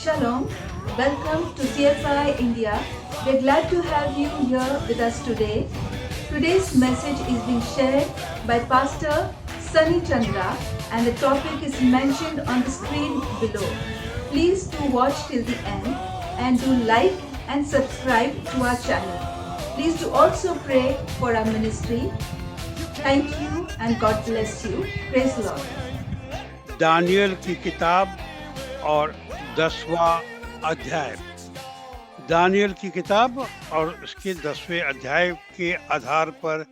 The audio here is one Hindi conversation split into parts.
Shalom, welcome to CSI India. We're glad to have you here with us today. Today's message is being shared by Pastor Sunny Chandra and the topic is mentioned on the screen below. Please do watch till the end and do like and subscribe to our channel. Please do also pray for our ministry. Thank you and God bless you. Praise the Lord. Daniel की किताब और 10वां अध्याय। दानियल की किताब और उसके 10वें अध्याय के आधार पर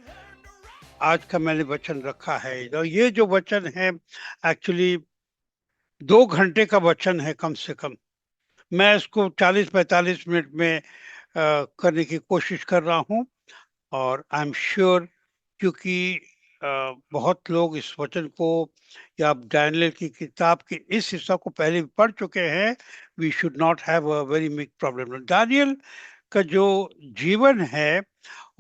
आज का मैंने वचन रखा है। तो ये जो वचन है एक्चुअली 2 घंटे का वचन है कम से कम। मैं इसको 40-45 मिनट में करने की कोशिश कर रहा हूँ और आई एम श्योर क्योंकि बहुत लोग इस वचन को या दानियल की किताब के इस हिस्सा को पहले भी पढ़ चुके हैं। We should not have a very big problem. Daniel का जो जीवन है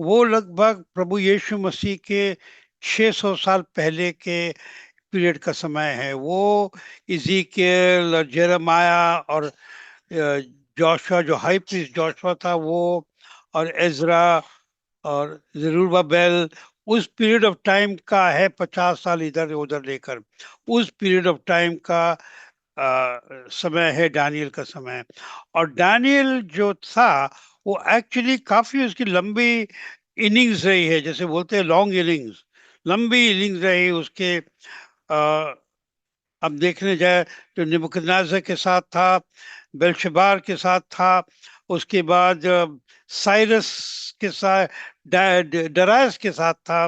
वो लगभग प्रभु यीशु मसीह के 600 साल पहले के पीरियड का समय है। वो इज़ीकियल और जेरेमाया और जोशुआ जो हाई प्रीस्ट जोशुआ था वो और एजरा और जरूरबाबेल उस पीरियड ऑफ टाइम का है। 50 साल इधर उधर लेकर उस पीरियड ऑफ टाइम का समय है दानियल का समय। और दानियल जो था वो एक्चुअली काफी उसकी लंबी इनिंग्स रही है, जैसे बोलते हैं लॉन्ग इनिंग्स, लंबी इनिंग्स रही उसके। अब देखने जाए तो नेबुकदनेस्सर के साथ था, बेलशबार के साथ था, उसके बाद साइरस के साथ, डरायस के साथ था।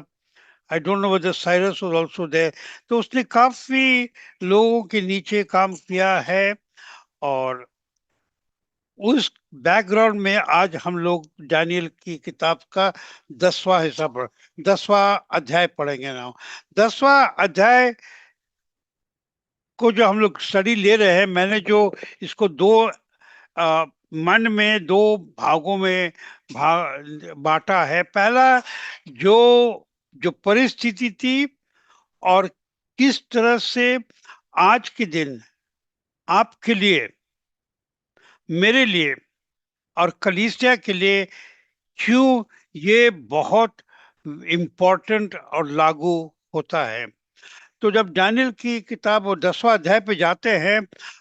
I don't know whether Cyrus was also there. तो उसने काफी लोगों के नीचे काम किया है और उस बैकग्राउंड में आज हम लोग दानियल की किताब का 10वां हिस्सा 10वां अध्याय पढ़ेंगे ना। 10वां अध्याय को जो हम लोग स्टडी ले रहे हैं, मैंने जो इसको मन में दो भागों में बांटा है। पहला जो जो परिस्थिति थी और किस तरह से आज के दिन आपके लिए, मेरे लिए और कलीसिया के लिए क्यों ये बहुत इम्पोर्टेंट और लागू होता है। तो जब दानियल की किताब और 10वां अध्याय पे जाते हैं,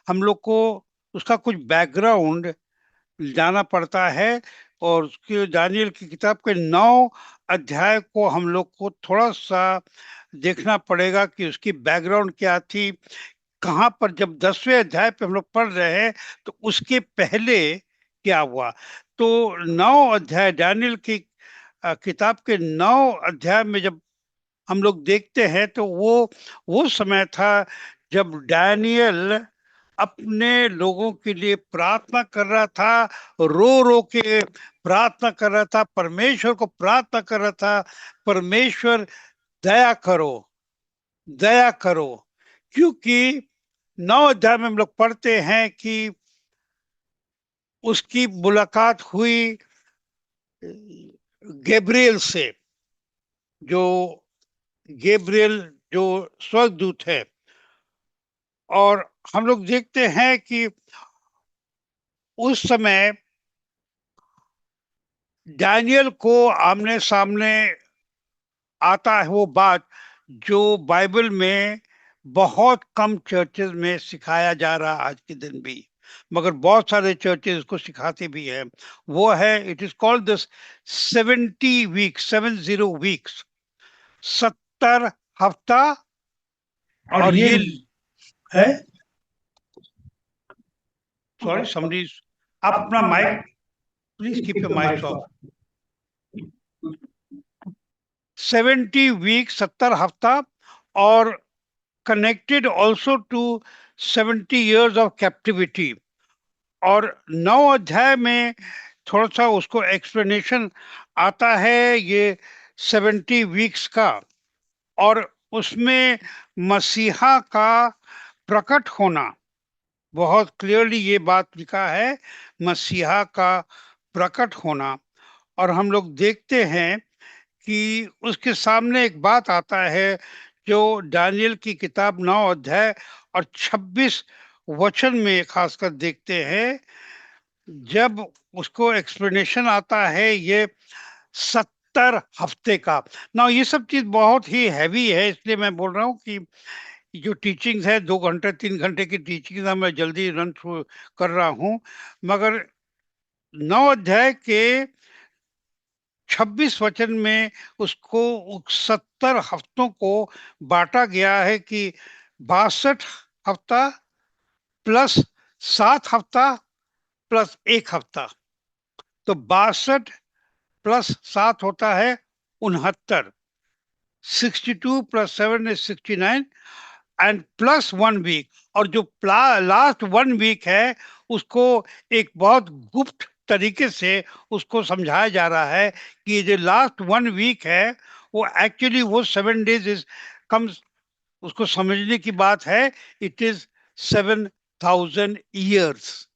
हम लोग को उसका कुछ बैकग्राउंड जाना पड़ता है और उसके दानियल की किताब के 9 अध्याय को हम लोग को थोड़ा सा देखना पड़ेगा कि उसकी बैकग्राउंड क्या थी, कहाँ पर। जब 10वें अध्याय पे हम लोग पढ़ रहे हैं तो उसके पहले क्या हुआ। तो 9 अध्याय दानियल की किताब के 9 अध्याय में जब हम लोग देखते हैं तो वो समय था जब दानियल अपने लोगों के लिए प्रार्थना कर रहा था, रो रो के प्रार्थना कर रहा था, परमेश्वर को प्रार्थना कर रहा था, परमेश्वर दया करो, दया करो। क्योंकि 9 अध्याय में हम लोग पढ़ते हैं कि उसकी मुलाकात हुई गैब्रियल से, जो गैब्रियल जो स्वर्गदूत है। और हम लोग देखते हैं कि उस समय दानियल को आमने सामने आता है वो बात जो बाइबल में बहुत कम चर्चेज में सिखाया जा रहा आज के दिन भी, मगर बहुत सारे चर्चेज को सिखाते भी हैं। वो है, it is called this 70 weeks, 70 weeks, 70 हफ्ता। और ये है, सॉरी समरी, आप अपना mic please keep your mic off. 70 week, 70 हफ्ता, और connected also to 70 years of captivity. और 9 अध्याय में थोड़ा सा उसको एक्सप्लेनेशन आता है ये 70 वीक्स का, और उसमें मसीहा का प्रकट होना, बहुत क्लियरली ये बात लिखा है, मसीहा का प्रकट होना। और हम लोग देखते हैं कि उसके सामने एक बात आता है जो दानियल की किताब 9 अध्याय और 26 वचन में खासकर देखते हैं, जब उसको एक्सप्लेनेशन आता है ये 70 हफ्ते का। ना ये सब चीज बहुत ही हैवी है, इसलिए मैं बोल रहा हूँ कि जो टीचिंग्स है 2 घंटे 3 घंटे की टीचिंग मैं जल्दी रन थ्रू कर रहा हूँ, मगर 9 अध्याय के 26 वचन में उसको 70 हफ्तों को बांटा गया है कि 62 हफ्ता प्लस 7 हफ्ता प्लस 1 हफ्ता, तो 62 प्लस 7 होता है 69। 62 + 7 = 69 एंड प्लस 1 वीक। और जो लास्ट 1 वीक है उसको एक बहुत गुप्त तरीके से उसको समझाया जा रहा है कि जो लास्ट 1 वीक है वो एक्चुअली वो 7 डेज इज कम्स, उसको समझने की बात है, इट इज 7,000 ईयर्स।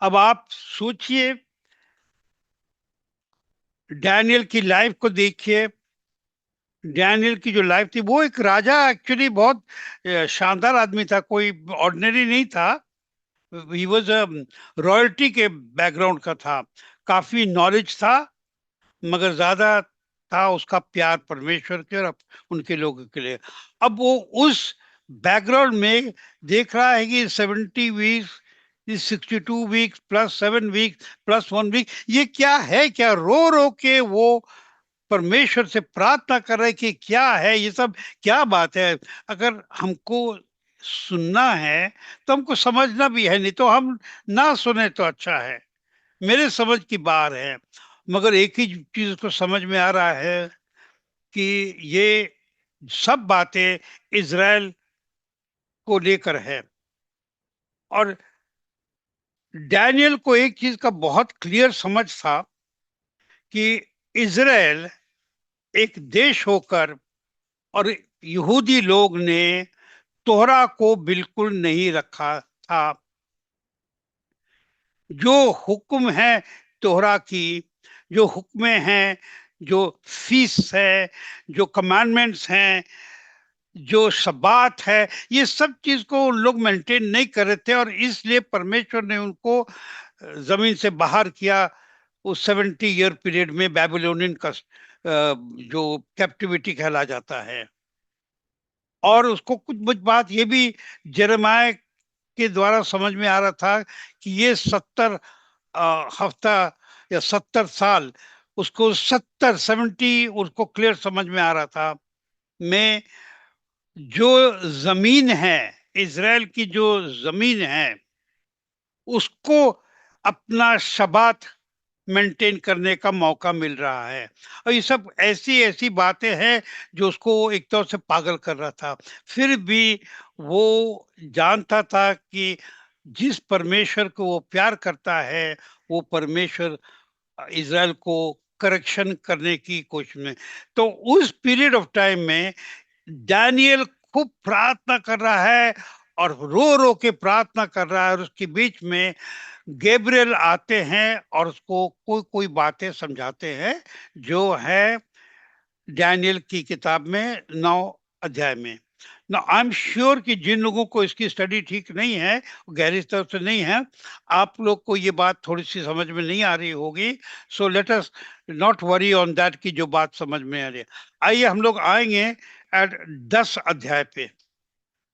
अब आप सोचिए, डैनियल की लाइफ को देखिए। डैनियल की जो लाइफ थी, वो एक राजा, एक्चुअली बहुत शानदार आदमी था, कोई ऑर्डिनरी नहीं था। ही वॉज रॉयल्टी के बैकग्राउंड का था, काफी नॉलेज था, मगर ज्यादा था उसका प्यार परमेश्वर के और उनके लोगों के लिए। अब वो उस बैकग्राउंड में देख रहा है कि 70 weeks, 62 weeks plus 7 week plus 1 week, ये क्या है, क्या रो रो के वो परमेश्वर से प्रार्थना कर रहे कि क्या है ये सब, क्या बात है। अगर हमको सुनना है तो हमको समझना भी है, नहीं तो हम ना सुने तो अच्छा है, मेरे समझ की बात है। मगर एक ही चीज उसको समझ में आ रहा है कि ये सब बातें इज़राइल को लेकर है। और डैनियल को एक चीज का बहुत क्लियर समझ था कि इज़राइल एक देश होकर और यहूदी लोग ने तोहरा को बिल्कुल नहीं रखा था। जो हुक्म है तोहरा की, जो हुक्म हैं, जो फीस है, जो कमांडमेंट्स हैं, जो शबात है, ये सब चीज को उन लोग मेंटेन नहीं कर रहे थे, और इसलिए परमेश्वर ने उनको जमीन से बाहर किया उस 70 ईयर पीरियड में, बेबीलोनियन का जो कैप्टिविटी कहला जाता है। और उसको कुछ कुछ बात ये भी यिर्मयाह के द्वारा समझ में आ रहा था कि ये 70 हफ्ता या 70 साल, उसको 70 उसको क्लियर समझ में आ रहा था। मैं जो जमीन है, इज़राइल की जो जमीन है, उसको अपना शबात मेंटेन करने का मौका मिल रहा है। और ये सब ऐसी ऐसी बातें हैं जो उसको एक तरह से पागल कर रहा था। फिर भी वो जानता था कि जिस परमेश्वर को वो प्यार करता है, वो परमेश्वर इज़राइल को करेक्शन करने की कोशिश में। तो उस पीरियड ऑफ टाइम में डैनियल खूब प्रार्थना कर रहा है और रो रो के प्रार्थना कर रहा है, और उसके बीच में गैब्रियल आते हैं और उसको कोई कोई बातें समझाते हैं जो है डैनियल की किताब में 9 अध्याय में। ना आई एम श्योर कि जिन लोगों को इसकी स्टडी ठीक नहीं है, गहरी तरफ से नहीं है, आप लोग को ये बात थोड़ी सी समझ में नहीं आ रही होगी। So let us not worry on that कि जो बात समझ में आ रही है। आइए हम लोग आएंगे एट 10 अध्याय पे।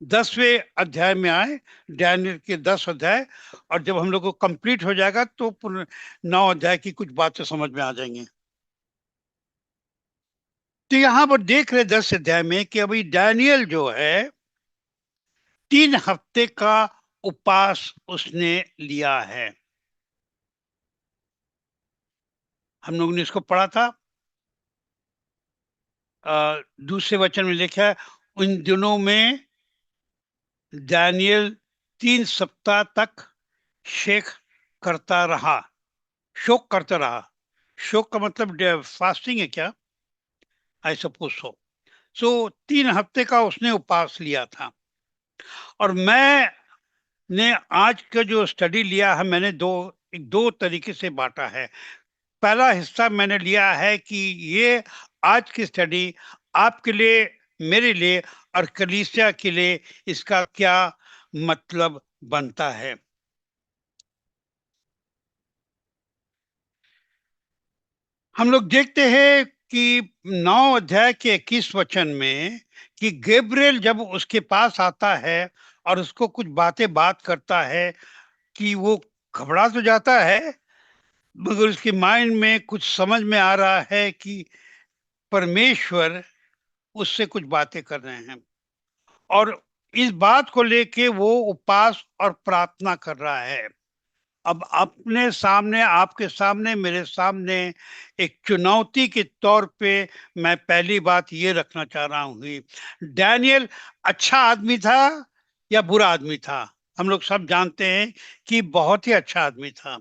10वें अध्याय में आए, डैनियल के 10 अध्याय, और जब हम लोग को कंप्लीट हो जाएगा तो 9 अध्याय की कुछ बातें समझ में आ जाएंगी। तो यहां पर देख रहे 10 अध्याय में कि अभी डैनियल जो है 3 हफ्ते का उपवास उसने लिया है। हम लोगों ने इसको पढ़ा था। दूसरे वचन में लिखा है, उन दिनों में डैनियल 3 सप्ताह तक शेख करता रहा, शोक करता रहा। शोक का मतलब फास्टिंग है क्या? I suppose so. सो 3 हफ्ते का उसने उपवास लिया था। और मैंने आज का जो स्टडी लिया है, मैंने दो तरीके से बांटा है। पहला हिस्सा मैंने लिया है कि ये आज की स्टडी आपके लिए, मेरे लिए और कलीसिया के लिए इसका क्या मतलब बनता है। हम लोग देखते हैं कि 9 अध्याय के 21 वचन में कि गैब्रियल जब उसके पास आता है और उसको कुछ बातें बात करता है कि वो घबरा तो जाता है, मगर उसके माइंड में कुछ समझ में आ रहा है कि परमेश्वर उससे कुछ बातें कर रहे हैं, और इस बात को लेके वो उपवास और प्रार्थना कर रहा है। अब अपने सामने, आपके सामने, मेरे सामने एक चुनौती के तौर पे मैं पहली बात ये रखना चाह रहा हूँ कि डैनियल अच्छा आदमी था या बुरा आदमी था। हम लोग सब जानते हैं कि बहुत ही अच्छा आदमी था।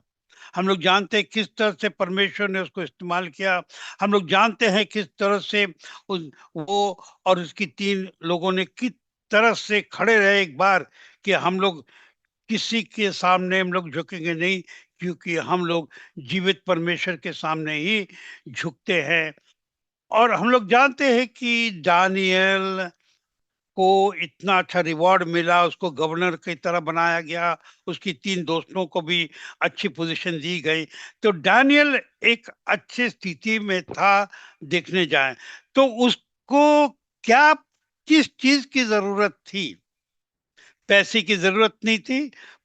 हम लोग जानते हैं किस तरह से परमेश्वर ने उसको इस्तेमाल किया। हम लोग जानते हैं किस तरह से वो और उसकी 3 लोगों ने किस तरह से खड़े रहे एक बार कि हम लोग किसी के सामने हम लोग झुकेंगे नहीं, क्योंकि हम लोग जीवित परमेश्वर के सामने ही झुकते हैं। और हम लोग जानते हैं कि दानियल को इतना अच्छा रिवॉर्ड मिला, उसको गवर्नर की तरह बनाया गया, उसकी 3 दोस्तों को भी अच्छी पोजीशन दी गई। तो दानियल एक अच्छी स्थिति में था देखने जाए तो। उसको क्या, किस चीज की जरूरत थी? पैसे की जरूरत नहीं थी,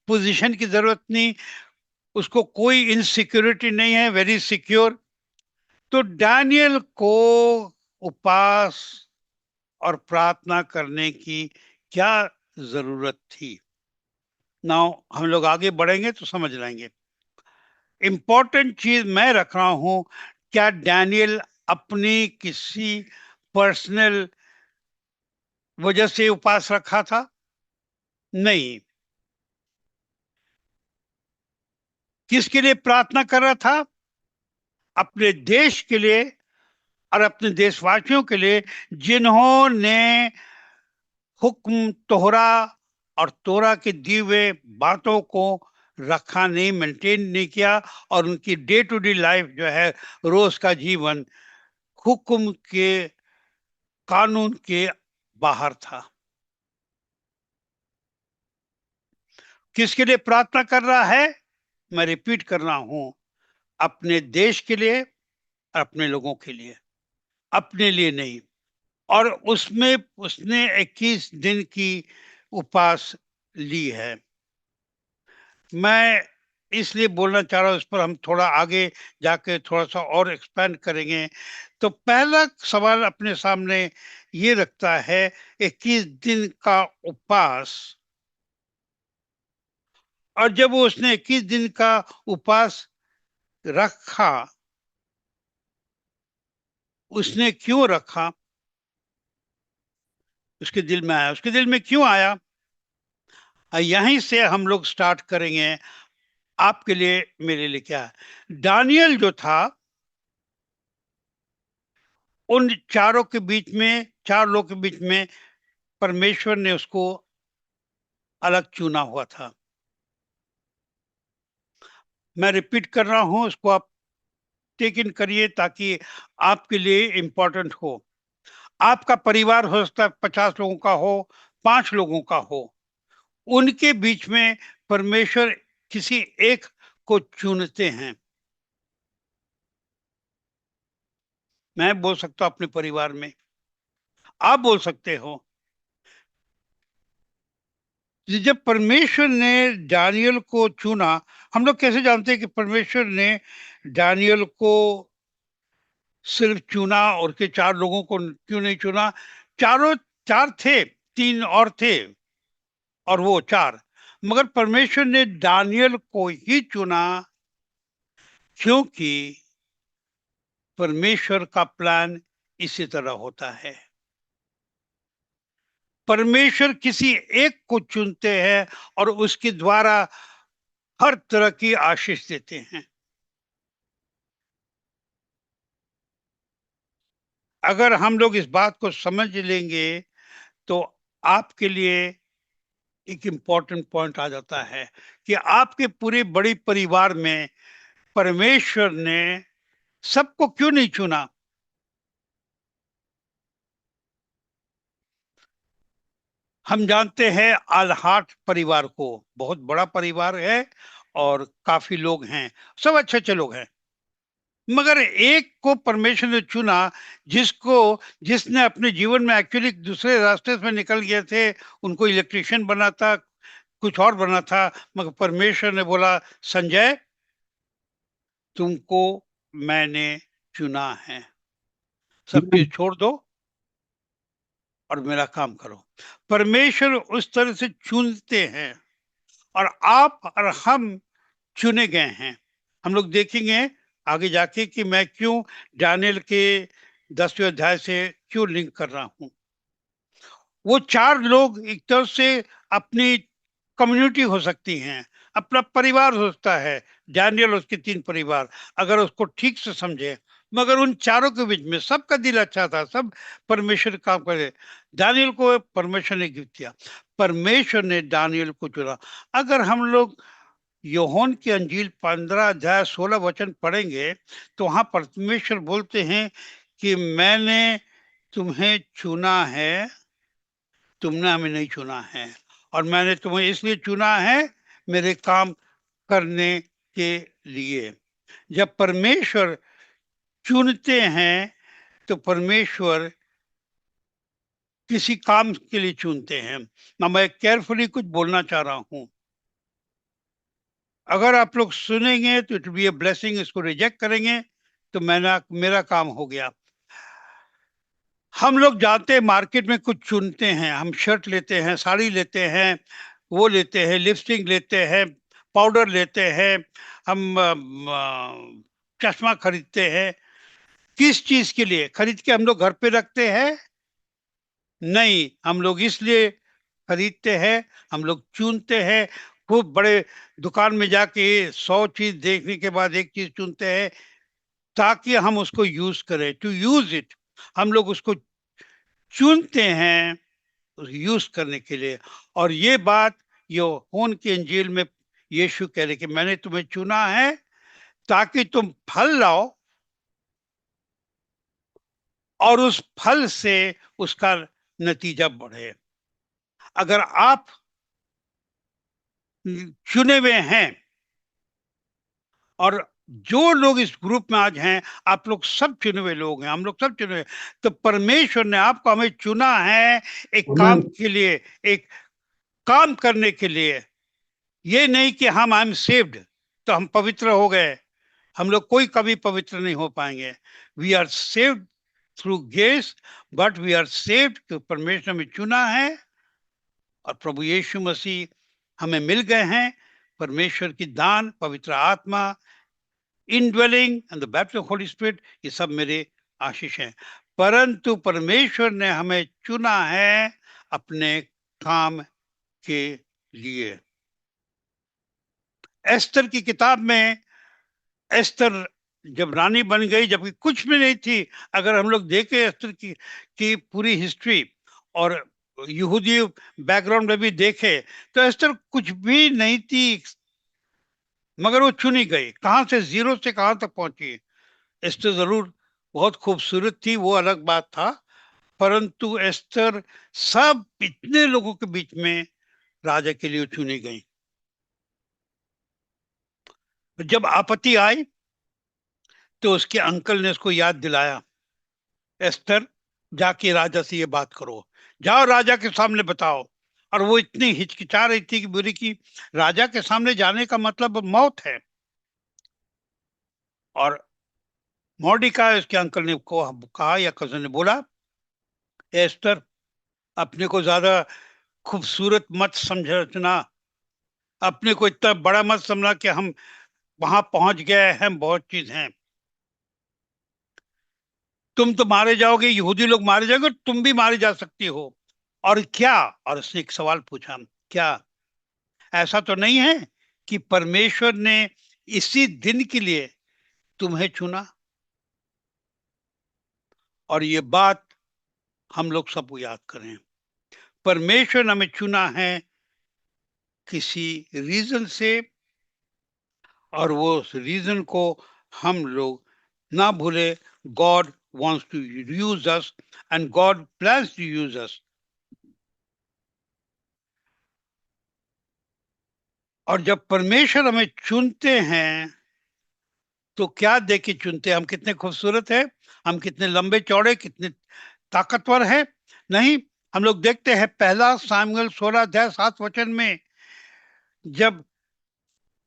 पोजीशन की जरूरत नहीं, उसको कोई इनसिक्योरिटी नहीं है, वेरी सिक्योर। तो डैनियल को उपवास और प्रार्थना करने की क्या जरूरत थी? नाउ हम लोग आगे बढ़ेंगे तो समझ लेंगे। इंपॉर्टेंट चीज मैं रख रहा हूं, क्या डैनियल अपनी किसी पर्सनल वजह से उपवास रखा था? नहीं। किसके लिए प्रार्थना कर रहा था? अपने देश के लिए और अपने देशवासियों के लिए, जिन्होंने हुक्म तोहरा और तोरा के दिए हुए बातों को रखा नहीं, मेंटेन नहीं किया, और उनकी डे टू डे लाइफ जो है, रोज का जीवन हुक्म के, कानून के बाहर था। किसके लिए प्रार्थना कर रहा है? मैं रिपीट कर रहा हूं, अपने देश के लिए और अपने लोगों के लिए, अपने लिए नहीं। और उसमें उसने 21 दिन की उपवास ली है। मैं इसलिए बोलना चाह रहा हूं, इस पर हम थोड़ा आगे जाके थोड़ा सा और एक्सपेंड करेंगे। तो पहला सवाल अपने सामने ये रखता है, 21 दिन का उपवास, और जब वो उसने 21 दिन का उपवास रखा, उसने क्यों रखा? उसके दिल में आया, उसके दिल में क्यों आया? यहीं से हम लोग स्टार्ट करेंगे। आपके लिए, मेरे लिए क्या है? दानियल जो था, उन चारों के बीच में, 4 लोग के बीच में परमेश्वर ने उसको अलग चुना हुआ था। मैं रिपीट कर रहा हूं, उसको आप टेक इन करिए ताकि आपके लिए इंपॉर्टेंट हो। आपका परिवार हो सकता है 50 लोगों का हो, 5 लोगों का हो, उनके बीच में परमेश्वर किसी एक को चुनते हैं। मैं बोल सकता हूं अपने परिवार में, आप बोल सकते हो। जब परमेश्वर ने दानियल को चुना, हम लोग कैसे जानते हैं कि परमेश्वर ने दानियल को सिर्फ चुना और के 4 लोगों को क्यों नहीं चुना? चारों, 4 थे, 3 और थे, और वो 4, मगर परमेश्वर ने दानियल को ही चुना, क्योंकि परमेश्वर का प्लान इसी तरह होता है। परमेश्वर किसी एक को चुनते हैं और उसके द्वारा हर तरह की आशीष देते हैं। अगर हम लोग इस बात को समझ लेंगे तो आपके लिए एक इम्पॉर्टेंट पॉइंट आ जाता है कि आपके पूरे बड़े परिवार में परमेश्वर ने सबको क्यों नहीं चुना? हम जानते हैं आल्हाट परिवार को, बहुत बड़ा परिवार है और काफी लोग हैं, सब अच्छे अच्छे लोग हैं, मगर एक को परमेश्वर ने चुना, जिसको जिसने अपने जीवन में एक्चुअली दूसरे रास्ते में निकल गए थे, उनको इलेक्ट्रिशियन बना था, कुछ और बना था, मगर परमेश्वर ने बोला, संजय, तुमको मैंने चुना है, सब चीज छोड़ दो और मेरा काम करो। परमेश्वर उस तरह से चुनते हैं, और आप और हम चुने गए हैं। हम लोग देखेंगे आगे जाके कि मैं क्यों दानियेल के 10वें अध्याय से क्यों लिंक कर रहा हूं। वो चार लोग एक तरह से अपनी कम्युनिटी हो सकती हैं, अपना परिवार हो सकता है, दानियेल उसके 3 परिवार, अगर उसको ठीक से समझे। मगर उन चारों के बीच में सबका दिल अच्छा था, सब परमेश्वर काम करे। दानियेल को परमेश्वर ने गिफ्ट किया, परमेश्वर ने दानियेल को चुना। अगर हम लोग यूहन्ना की अंजील 15 अध्याय 16 वचन पढ़ेंगे, तो वहां परमेश्वर बोलते हैं कि मैंने तुम्हें चुना है, तुमने हमें नहीं चुना है, और मैंने तुम्हें इसलिए चुना है मेरे काम करने के लिए। जब परमेश्वर चुनते हैं तो परमेश्वर किसी काम के लिए चुनते हैं। ना, मैं केयरफुली कुछ बोलना चाह रहा हूं, अगर आप लोग सुनेंगे तो इट बी ए ब्लेसिंग, इसको रिजेक्ट करेंगे तो मेरा काम हो गया। हम लोग जाते हैं मार्केट में, कुछ चुनते हैं, हम शर्ट लेते हैं, साड़ी लेते हैं, वो लेते हैं, लिपस्टिक लेते हैं, पाउडर लेते हैं, हम चश्मा खरीदते हैं। किस चीज के लिए खरीद के हम लोग घर पे रखते हैं? नहीं, हम लोग इसलिए खरीदते हैं, हम लोग चुनते हैं। खूब बड़े दुकान में जाके 100 चीज देखने के बाद एक चीज चुनते हैं, ताकि हम उसको यूज करें, टू यूज इट। हम लोग उसको चुनते हैं यूज करने के लिए। और ये बात यूहन्ना की इंजील में यीशु कह रहे कि मैंने तुम्हें चुना है ताकि तुम फल लाओ, और उस फल से उसका नतीजा बढ़े। अगर आप चुने हुए हैं, और जो लोग इस ग्रुप में आज हैं, आप लोग सब चुने हुए लोग हैं, हम लोग सब चुने हुए, तो परमेश्वर ने आपको हमें चुना है एक काम के लिए, एक काम करने के लिए। ये नहीं कि हम आई एम सेव्ड तो हम पवित्र हो गए, हम लोग कोई कभी पवित्र नहीं हो पाएंगे। We are saved through grace, but we are saved कि परमेश्वर में चुना है, और प्रभु यीशु मसीह हमें मिल गए हैं। परमेश्वर की दान, पवित्र आत्मा, indwelling and the baptism of Holi spirit, ये सब मेरे आशीष हैं। परंतु परमेश्वर ने हमें चुना है अपने काम के लिए। एस्तर की किताब में एस्तर जब रानी बन गई, जबकि कुछ भी नहीं थी, अगर हम लोग देखें एस्तर की पूरी हिस्ट्री, और यहूदी बैकग्राउंड में भी देखे, तो एस्तर कुछ भी नहीं थी, मगर वो चुनी गई। कहां से, जीरो से कहां तक पहुंची। एस्तर जरूर बहुत खूबसूरत थी, वो अलग बात था, परंतु एस्तर सब इतने लोगों के बीच में राजा के लिए चुनी गई। जब आपत्ति आई तो उसके अंकल ने उसको याद दिलाया, एस्तर, जाके राजा से ये बात करो, जाओ राजा के सामने बताओ। और वो इतनी हिचकिचा रही थी कि बुरी की, राजा के सामने जाने का मतलब मौत है। और मॉर्डिकाई, उसके अंकल ने को कहा, या कजन ने बोला, एस्तर, अपने को ज्यादा खूबसूरत मत समझना, अपने को इतना बड़ा मत समझना कि हम वहां पहुंच गए हैं, बहुत चीज हैं। तुम तो मारे जाओगे, यहूदी लोग मारे जाओगे, तुम भी मारे जा सकती हो। और क्या, और उसने एक सवाल पूछा, क्या ऐसा तो नहीं है कि परमेश्वर ने इसी दिन के लिए तुम्हें चुना? और ये बात हम लोग सबको याद करें, परमेश्वर ने हमें चुना है किसी रीजन से, और वो रीजन को हम लोग ना भूले। God wants to use us, and God plans to use us. और जब परमेश्वर हमें चुनते हैं तो क्या देख के चुनते हैं? हम कितने खूबसूरत हैं, हम कितने लंबे चौड़े, कितने ताकतवर हैं? नहीं, हम लोग देखते हैं पहला सामुएल 16 अध्याय 7 वचन में, जब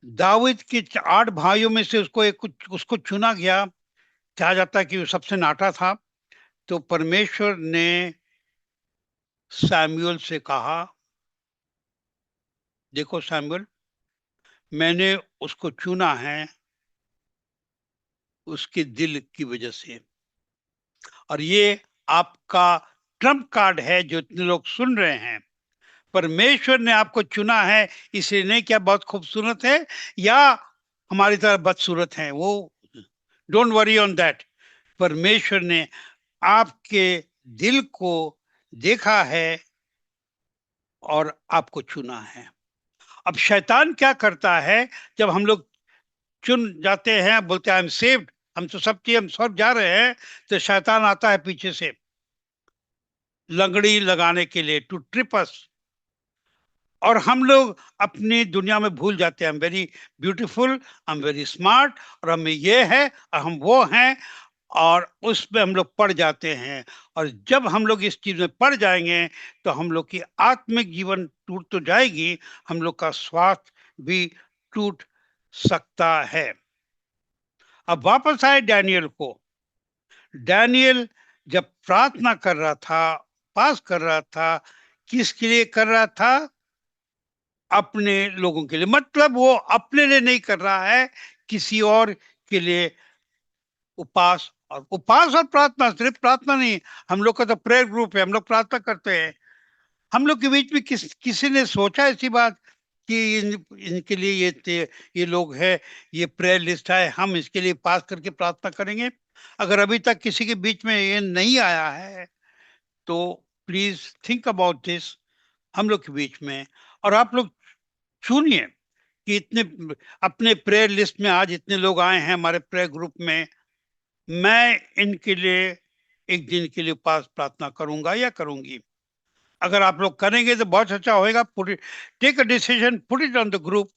दाऊद के 8 भाइयों में से उसको चुना गया, कहा जाता है कि वो सबसे नाटा था, तो परमेश्वर ने सैमुअल से कहा, देखो सैमुअल, मैंने उसको चुना है उसके दिल की वजह से, और ये आपका ट्रम्प कार्ड है जो इतने लोग सुन रहे हैं। परमेश्वर ने आपको चुना है, इसलिए नहीं क्या बहुत खूबसूरत है या हमारी तरह बदसूरत है, वो डोंट वरी ऑन दैट। परमेश्वर ने आपके दिल को देखा है और आपको चुना है। अब शैतान क्या करता है, जब हम लोग चुन जाते हैं, बोलते हैं आई एम सेव्ड, हम तो सब चीज हम सब जा रहे हैं, तो शैतान आता है पीछे से लंगड़ी लगाने के लिए, टू ट्रिप अस। और हम लोग अपनी दुनिया में भूल जाते हैं, हम वेरी ब्यूटीफुल, हम वेरी स्मार्ट, और हम ये है और हम वो हैं, और उसमें हम लोग पड़ जाते हैं। और जब हम लोग इस चीज में पड़ जाएंगे तो हम लोग की आत्मिक जीवन टूट तो जाएगी, हम लोग का स्वास्थ्य भी टूट सकता है। अब वापस आए डैनियल को। डैनियल जब प्रार्थना कर रहा था, पास कर रहा था, किसके लिए कर रहा था? अपने लोगों के लिए, मतलब वो अपने लिए नहीं कर रहा है, किसी और के लिए। उपास और प्रार्थना, सिर्फ प्रार्थना नहीं, हम लोग का तो प्रेयर ग्रुप है, हम लोग प्रार्थना करते हैं। हम लोग के बीच में किसी ने सोचा ऐसी बात कि इनके लिए ये लोग है, ये प्रेयर लिस्ट है, हम इसके लिए पास करके प्रार्थना करेंगे? अगर अभी तक किसी के बीच में ये नहीं आया है तो प्लीज थिंक अबाउट दिस, हम लोग के बीच में। और आप लोग सुनिए कि इतने अपने प्रेयर लिस्ट में आज इतने लोग आए हैं हमारे प्रेयर ग्रुप में, मैं इनके लिए एक दिन के लिए उपास प्रार्थना करूंगा या करूंगी। अगर आप लोग करेंगे तो बहुत अच्छा होएगा। Take a decision, put it on the group.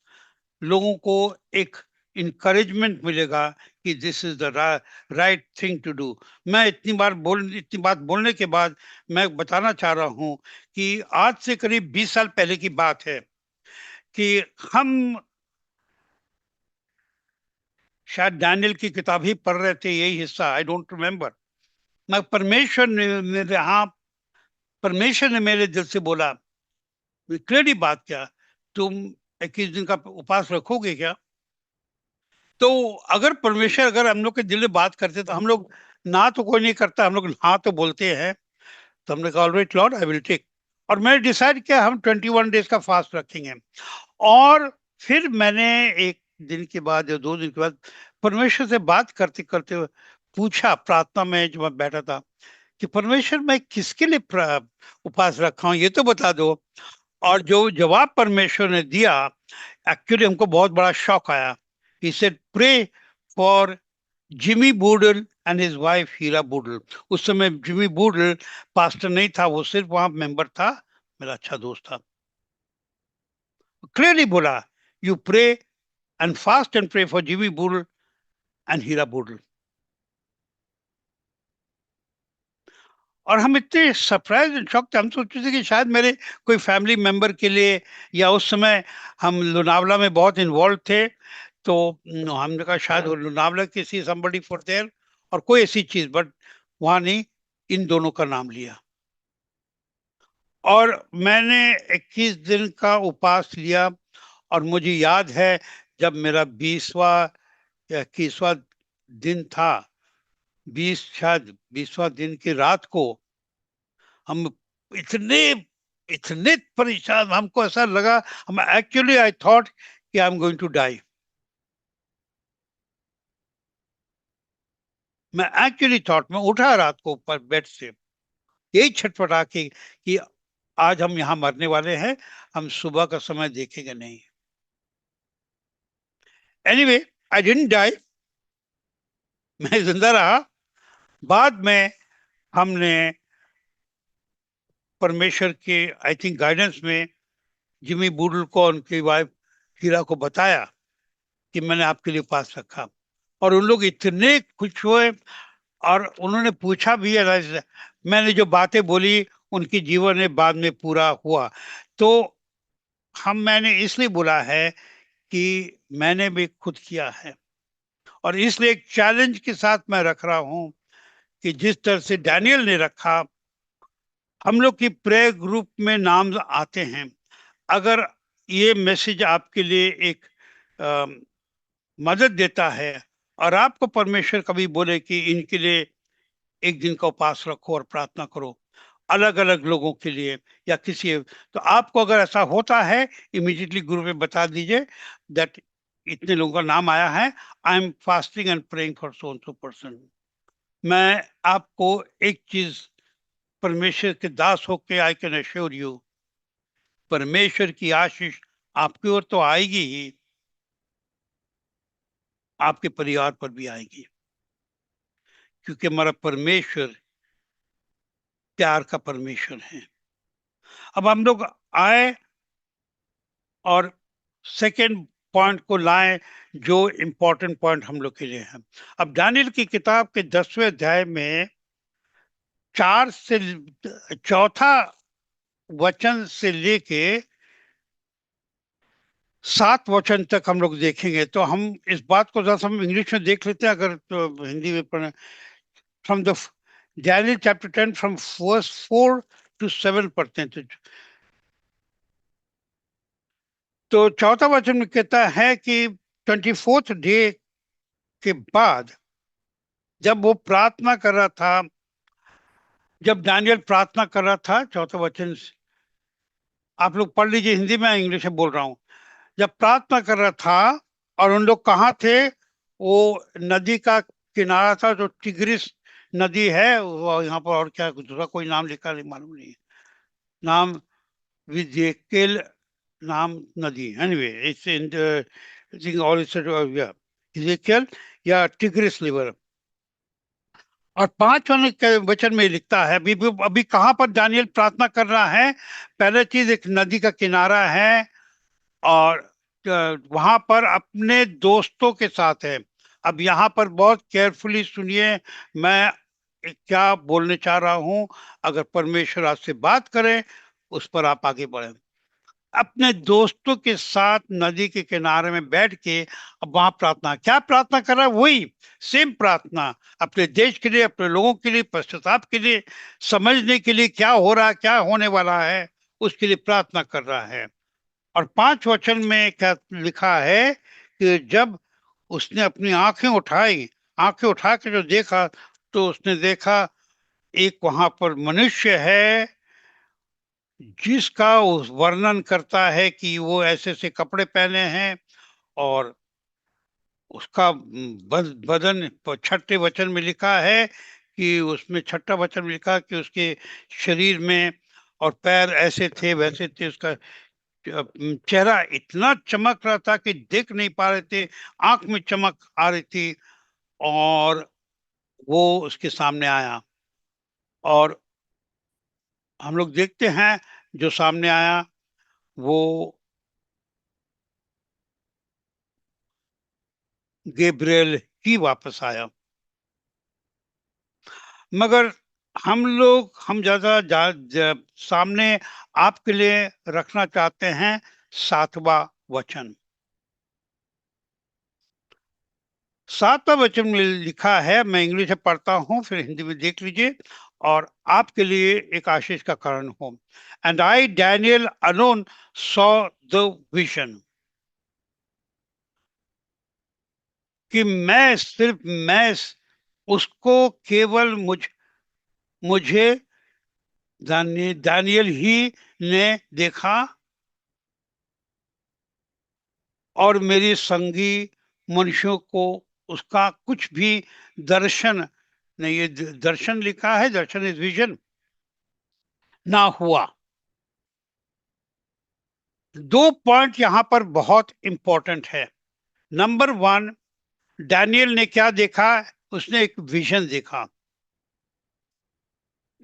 लोगों को एक इंकरेजमेंट मिलेगा कि this is the right thing to do. मैं इतनी बात बोलने के बाद मैं बताना चाह रहा हूं कि आज से करीब 20 साल पहले की बात है कि हम शायद डैनियल की किताब ही पढ़ रहे थे, यही हिस्सा, आई डोंट रिमेम्बर। मैं परमेश्वर ने मेरे दिल से बोला, क्लियरली बात क्या, तुम 21 दिन का उपवास रखोगे क्या? तो अगर हम लोग के दिल में बात करते तो हम लोग, ना तो कोई नहीं करता, हम लोग हाँ तो बोलते हैं। तो हमने कहा alright Lord, I will take. और मैंने डिसाइड किया हम 21 डेज का फास्ट रखेंगे। और फिर मैंने एक दिन के बाद या 2 दिन के बाद परमेश्वर से बात करते करते पूछा, प्रार्थना में जब मैं बैठा था, कि परमेश्वर मैं किसके लिए उपवास रखा हूँ, ये तो बता दो। और जो जवाब परमेश्वर ने दिया, एक्चुअली हमको बहुत बड़ा शौक आया। He said pray for Jimmy Boodle and his wife Heera Boodle. उस समय जिमी बूडल पास्टर नहीं था, वो सिर्फ वहां मेंबर था, मेरा अच्छा दोस्त था। क्लियरली बोला, you pray and fast and pray for Jimmy Boodle and Heera Boodle. और हम इतने सरप्राइज एंड शॉक थे, हम सोचते थे कि शायद मेरे कोई फैमिली मेंबर के लिए, या उस समय हम लोनावला में बहुत इन्वॉल्व थे, तो हमने कहा शायद वो लोनावला किसी somebody for there, और कोई ऐसी चीज, बट वहां नहीं, इन दोनों का नाम लिया। और मैंने 21 दिन का उपवास लिया। और मुझे याद है जब मेरा 20वां या 21वां दिन था, 20वां दिन की रात को, हम इतने इतने परेशान, हमको ऐसा लगा, हम एक्चुअली आई थॉट कि I am going to die. मैं एक्चुअली थॉट, मैं उठा रात को ऊपर बेड से यही छटपटा के कि आज हम यहाँ मरने वाले हैं, हम सुबह का समय देखेंगे नहीं। एनीवे, आई डिडंट डाई, मैं जिंदा रहा। बाद में हमने परमेश्वर के आई थिंक गाइडेंस में जिमी बूडल को, उनकी वाइफ हीरा को बताया कि मैंने आपके लिए पास रखा, और उन लोग इतने खुश हुए, और उन्होंने पूछा भी है, मैंने जो बातें बोली उनके जीवन में बाद में पूरा हुआ। तो मैंने इसलिए बोला है कि मैंने भी खुद किया है, और इसलिए एक चैलेंज के साथ मैं रख रहा हूं कि जिस तरह से डैनियल ने रखा, हम लोग की प्रेयर ग्रुप में नाम आते हैं। अगर ये मैसेज आपके लिए एक अ, मदद देता है, और आपको परमेश्वर कभी बोले कि इनके लिए एक दिन का उपवास रखो और प्रार्थना करो, अलग अलग लोगों के लिए या किसी, तो आपको अगर ऐसा होता है, इमीडिएटली ग्रुप में बता दीजिए दैट इतने लोगों का नाम आया है, I am fasting and praying for so and so person. मैं आपको एक चीज, परमेश्वर के दास होके आई कैन अश्योर यू, परमेश्वर की आशीष आपकी ओर तो आएगी ही, आपके परिवार पर भी आएगी, क्योंकि हमारा परमेश्वर प्यार का परमेश्वर है। अब हम लोग आए और सेकेंड पॉइंट को लाएं, जो इंपॉर्टेंट पॉइंट हम लोग के लिए है। अब दानियल की किताब के 10वें अध्याय में 4 से चौथा वचन से लेके 7 वचन तक हम लोग देखेंगे। तो हम इस बात को जरा हम इंग्लिश में देख लेते हैं, अगर तो हिंदी में पढ़े। From the Daniel chapter 10 from verse 4 to 7 पढ़ते हैं। तो चौथा वचन में कहता है कि 24th डे के बाद जब वो प्रार्थना कर रहा था, जब दानियल प्रार्थना कर रहा था, चौथा वचन आप लोग पढ़ लीजिए, हिंदी में इंग्लिश में बोल रहा हूँ। जब प्रार्थना कर रहा था, और उन लोग कहाँ थे, वो नदी का किनारा था, जो टिग्रिस नदी है वो, यहाँ पर और क्या दूसरा कोई नाम लिखा नहीं, मालूम नहीं नाम, विजेकेल नाम नदी, एनीवे इट्स इन ऑल विजेकेल या टिग्रिस रिवर। और 5 के वचन में लिखता है, अभी अभी कहाँ पर दानियल प्रार्थना कर रहा है। पहले चीज, एक नदी का किनारा है, और वहां पर अपने दोस्तों के साथ है। अब यहाँ पर बहुत केयरफुली सुनिए, मैं क्या बोलने चाह रहा हूं। अगर परमेश्वर आपसे बात करे, उस पर आप आगे बढ़े। अपने दोस्तों के साथ नदी के किनारे में बैठ के अब वहां प्रार्थना, क्या प्रार्थना कर रहा है, वही सेम प्रार्थना, अपने देश के लिए, अपने लोगों के लिए, पश्चाताप के लिए, समझने के लिए क्या हो रहा है, क्या होने वाला है, उसके लिए प्रार्थना कर रहा है। और 5 वचन में क्या लिखा है कि जब उसने अपनी आंखें उठाई, आंखें उठा के जो देखा, तो उसने देखा एक वहां पर मनुष्य है, जिसका उस वर्णन करता है कि वो ऐसे ऐसे कपड़े पहने हैं, और उसका बदन, 6 वचन में लिखा है कि उसमें 6 वचन में लिखा कि उसके शरीर में और पैर ऐसे थे वैसे थे, उसका चेहरा इतना चमक रहा था कि देख नहीं पा रहे थे, आंख में चमक आ रही थी। और वो उसके सामने आया, और हम लोग देखते हैं जो सामने आया वो गैब्रियल ही वापस आया। मगर हम ज्यादा सामने आपके लिए रखना चाहते हैं 7वां वचन। 7वां वचन में लिखा है, मैं इंग्लिश में पढ़ता हूँ, फिर हिंदी में देख लीजिए, और आपके लिए एक आशीष का कारण हो। And I Daniel alone saw the vision, कि मैं उसको केवल मुझे दानियल ही ने देखा, और मेरे संगी मनुष्यों को उसका कुछ भी दर्शन नहीं, ये दर्शन लिखा है, दर्शन इज विजन, ना हुआ। 2 पॉइंट यहाँ पर बहुत इंपॉर्टेंट है। नंबर 1, डैनियल ने क्या देखा, उसने एक विजन देखा,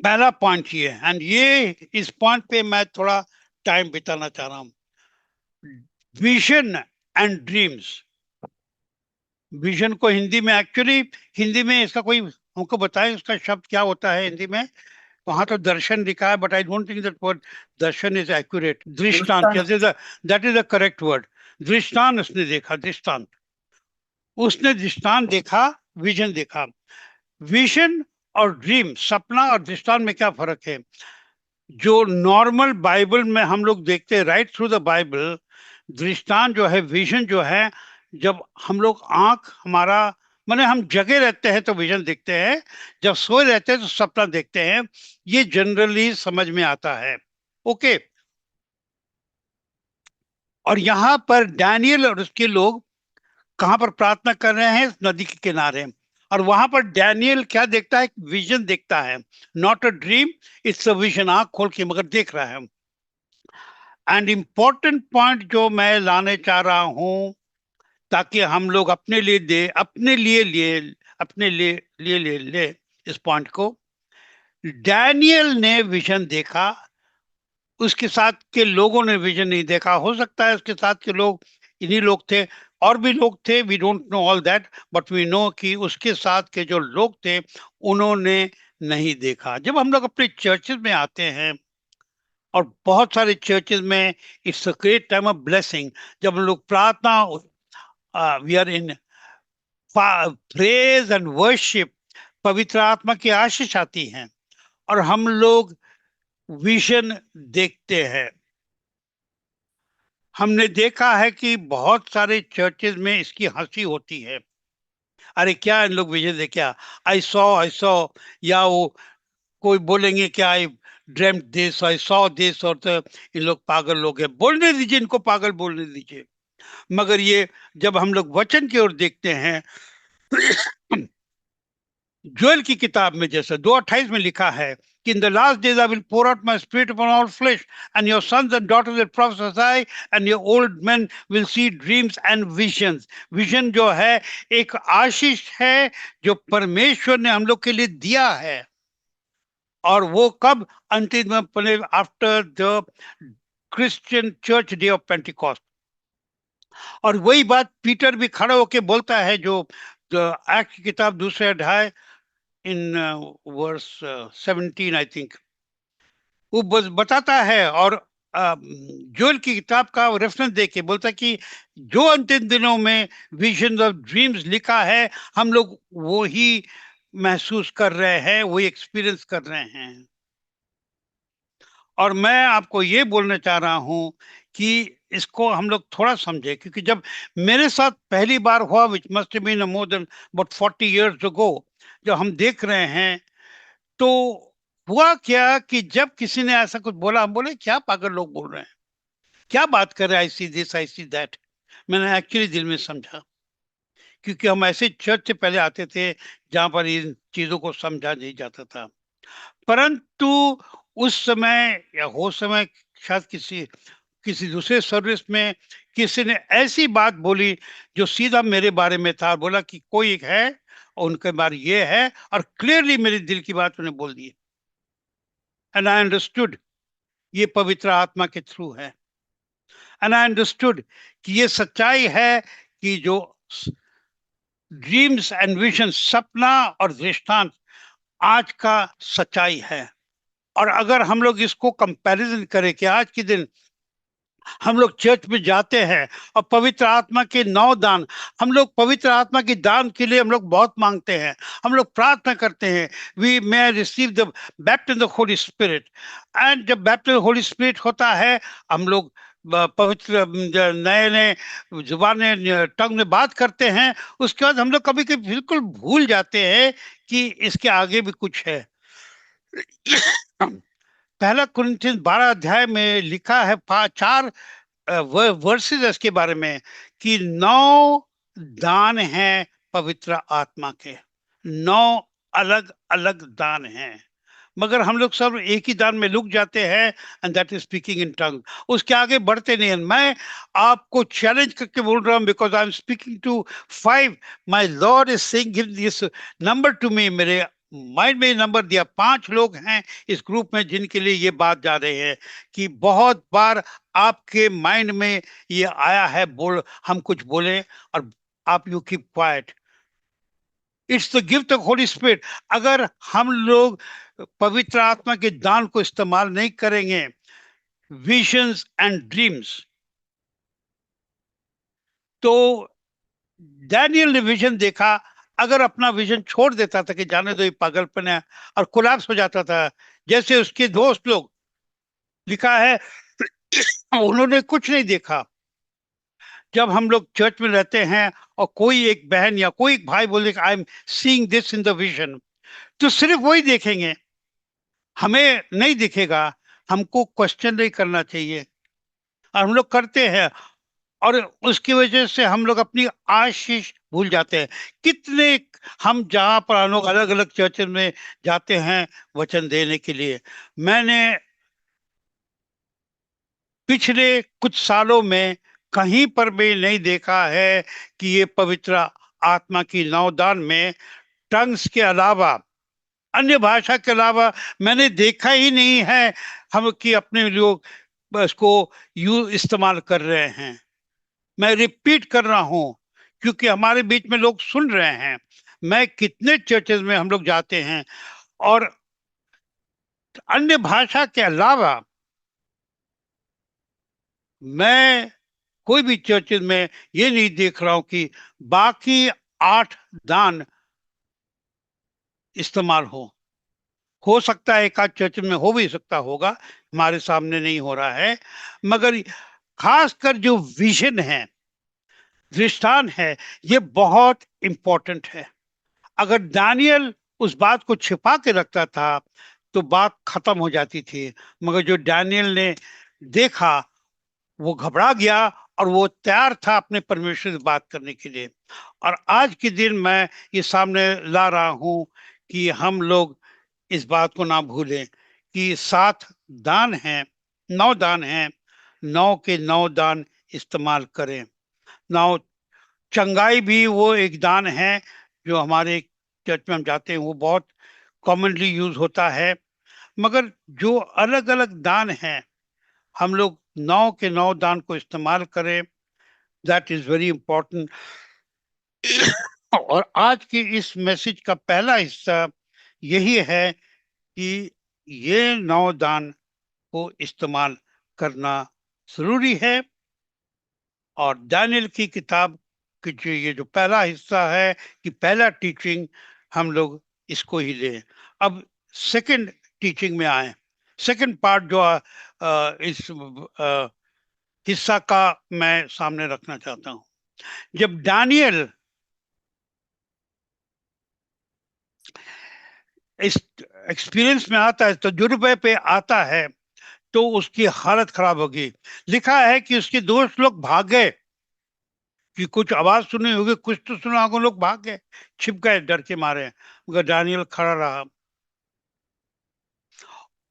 पहला पॉइंट ये है। एंड ये इस पॉइंट पे मैं थोड़ा टाइम बिताना चाह रहा हूँ। Vision and dreams. विजन को हिंदी में, एक्चुअली हिंदी में इसका कोई हमको बताए उसका शब्द क्या होता है हिंदी में। वहां तो दर्शन लिखा है, but I don't think that word दर्शन इज एक्यूरेट। दृष्टांत, that is the correct word. दृष्टांत उसने देखा, दृष्टांत, उसने दृष्टांत देखा, विजन देखा। विजन और ड्रीम, सपना और दृष्टांत में क्या फर्क है? जो नॉर्मल बाइबल में हम लोग देखते हैं, राइट थ्रू द बाइबल, दृष्टांत जो है, विजन जो है, जब हम लोग आंख हमारा, माने हम जगे रहते हैं तो विजन देखते हैं, जब सोए रहते हैं तो सपना देखते हैं। ये जनरली समझ में आता है। ओके। और यहाँ पर डैनियल और उसके लोग कहां पर प्रार्थना कर रहे हैं? नदी के किनारे। और वहां पर डैनियल क्या देखता है? विजन देखता है। Not a dream, it's a vision. आंख खोल के मगर देख रहा है। एंड इंपॉर्टेंट पॉइंट जो मैं लाने चाह रहा हूं, ताकि हम लोग अपने लिए दे, अपने लिए अपने लिए ले इस पॉइंट को। डैनियल ने विजन देखा, उसके साथ के लोगों ने विजन नहीं देखा। हो सकता है उसके साथ के लोग इन्हीं लोग थे, और भी लोग थे, we don't know all that, but we know कि उसके साथ के जो लोग थे उन्होंने नहीं देखा। जब हम लोग अपने चर्चेज में आते हैं, और बहुत सारे चर्चेज में it's a great time of blessing, जब हम लोग प्रार्थना, we are in praise and worship, पवित्र आत्मा की आशीष आती है और हम लोग विजन देखते हैं। हमने देखा है कि बहुत सारे चर्चेज में इसकी हंसी होती है। अरे क्या इन लोग विजन देखे, क्या आई सॉ, या वो कोई बोलेंगे क्या, आई dreamed this, I saw this, और तो इन लोग पागल लोग हैं। बोलने दीजिए इनको, पागल बोलने दीजिए। मगर ये जब हम लोग वचन की ओर देखते हैं, जोएल की किताब में जैसे 2:28 में लिखा है कि in the last days I will pour out my spirit upon all flesh, and your sons and daughters will prophesy, and your old men will see dreams and visions. Vision जो है एक आशीष है जो परमेश्वर ने हम लोग के लिए दिया है। और वो कब? अंतिम में, after the Christian church day of Pentecost. और वही बात पीटर भी खड़ा होकर बोलता है, जो एक्ट की किताब 2 अध्याय इन वर्स 17 आई थिंक, वो बताता है। और जोएल की किताब का रेफरेंस देके बोलता है कि जो अंतिम दिनों में विजन ऑफ ड्रीम्स लिखा है, हम लोग वो ही महसूस कर रहे हैं, वही एक्सपीरियंस कर रहे हैं। और मैं आपको ये बोलना चाह रहा हूं कि इसको हम लोग थोड़ा समझे, क्योंकि जब मेरे साथ पहली बार हुआ, which must been more than about 40 years ago, जब हम देख रहे हैं, तो हुआ क्या कि जब किसी ने ऐसा कुछ बोला, हम बोले क्या पागल लोग बोल रहे हैं, क्या बात कर रहे हैं, I see this, I see that. मैंने एक्चुअली दिल में समझा, क्योंकि हम ऐसे चर्च से पहले आते थे जहां पर इन चीजों को समझा नहीं जाता था। परंतु उस समय, या हो समय, शायद किसी किसी दूसरे सर्विस में किसी ने ऐसी बात बोली जो सीधा मेरे बारे में था। बोला कि कोई एक है और उनके बारे ये है, और क्लियरली मेरे दिल की बात उन्हें बोल दी। एंड आई अंडरस्टूड ये पवित्र आत्मा के थ्रू है। एंड आई अंडरस्टूड कि ये सच्चाई है कि जो ड्रीम्स एंड विजन, सपना और दृष्टांत आज का सच्चाई है। और अगर हम लोग इसको कंपैरिजन करें कि आज के दिन हम लोग चर्च में जाते हैं और पवित्र आत्मा के 9 दान, हम लोग पवित्र आत्मा के दान के लिए हम लोग बहुत मांगते हैं, हम लोग प्रार्थना करते हैं, we may receive the baptism the Holy Spirit. And जब बैप्टिज्म होली स्पिरिट होता है, हम लोग पवित्र नए नए जुबानें, टंग में बात करते हैं। उसके बाद हम लोग कभी कभी बिल्कुल भूल जाते हैं कि इसके आगे भी कुछ है। पहला कुरिन्थियंस 12 अध्याय में लिखा है, 4 वर्सेस इसके बारे में, कि 9 दान हैं पवित्र आत्मा के। 9 अलग अलग दान हैं, मगर हम लोग सब एक ही दान में लुक जाते हैं, and that is speaking in tongue. उसके आगे बढ़ते नहीं हैं। मैं आपको चैलेंज करके बोल रहा हूं, because I am speaking to 5, my lord is saying give this number to me. मेरे माइंड में नंबर दिया, 5 लोग हैं इस ग्रुप में जिनके लिए ये बात जा रही है कि बहुत बार आपके माइंड में ये आया है, बोल हम कुछ बोले और आप you keep quiet. It's the gift of Holi spirit. अगर हम लोग पवित्र आत्मा के दान को इस्तेमाल नहीं करेंगे, विजन्स एंड ड्रीम्स, तो डैनियल ने विजन देखा, अगर अपना विजन छोड़ देता था कि जाने दो ये पागलपन है, और कोलैप्स हो जाता था, जैसे उसके दोस्त लोग, लिखा है उन्होंने कुछ नहीं देखा। जब हम लोग चर्च में रहते हैं और कोई एक बहन या कोई एक भाई बोले I am seeing this in the vision, तो सिर्फ वही देखेंगे, हमें नहीं दिखेगा। हमको क्वेश्चन नहीं करना चाहिए, और हम लोग करते हैं, और उसकी वजह से हम लोग अपनी आशीष भूल जाते हैं। कितने हम जहां पर हम लोग अलग अलग चर्च में जाते हैं वचन देने के लिए, मैंने पिछले कुछ सालों में कहीं पर भी नहीं देखा है कि ये पवित्र आत्मा की नवदान में टंग्स के अलावा, अन्य भाषा के अलावा मैंने देखा ही नहीं है हम कि अपने लोग इसको यू इस्तेमाल कर रहे हैं। मैं रिपीट कर रहा हूं क्योंकि हमारे बीच में लोग सुन रहे हैं। मैं कितने चर्चेज में हम लोग जाते हैं, और अन्य भाषा के अलावा मैं कोई भी चर्चेज में ये नहीं देख रहा हूं कि बाकी 8 दान इस्तेमाल हो सकता है एक आध चर्च में हो भी सकता होगा, हमारे सामने नहीं हो रहा है। मगर खासकर जो विजन है, दृष्टांत है, ये बहुत इंपॉर्टेंट है। अगर दानियल उस बात को छिपा के रखता था तो बात खत्म हो जाती थी, मगर जो दानियल ने देखा वो घबरा गया, और वो तैयार था अपने परमेश्वर से बात करने के लिए। और आज के दिन मैं ये सामने ला रहा हूं कि हम लोग इस बात को ना भूलें कि 7 दान हैं, 9 दान हैं, 9 के 9 दान इस्तेमाल करें। 9 चंगाई भी वो एक दान है जो हमारे चर्च में हम जाते हैं, वो बहुत कॉमनली यूज होता है। मगर जो अलग अलग दान हैं, हम लोग 9 के 9 दान को इस्तेमाल करें, दैट इज वेरी इंपॉर्टेंट। और आज की इस मैसेज का पहला हिस्सा यही है कि ये 9 दान को इस्तेमाल करना जरूरी है। और दानियल की किताब की जो ये जो पहला हिस्सा है कि पहला टीचिंग, हम लोग इसको ही लें। अब सेकंड टीचिंग में आए, सेकंड पार्ट जो इस हिस्सा का मैं सामने रखना चाहता हूं। जब दानियल इस एक्सपीरियंस में आता है, तजुर्बे पे आता है, तो उसकी हालत खराब होगी। लिखा है कि उसके दोस्त लोग भाग गए, कि कुछ आवाज सुनी होगी, कुछ तो सुना होगा, लोग भाग गए, छिप गए डर के मारे, मगर दानियल खड़ा रहा।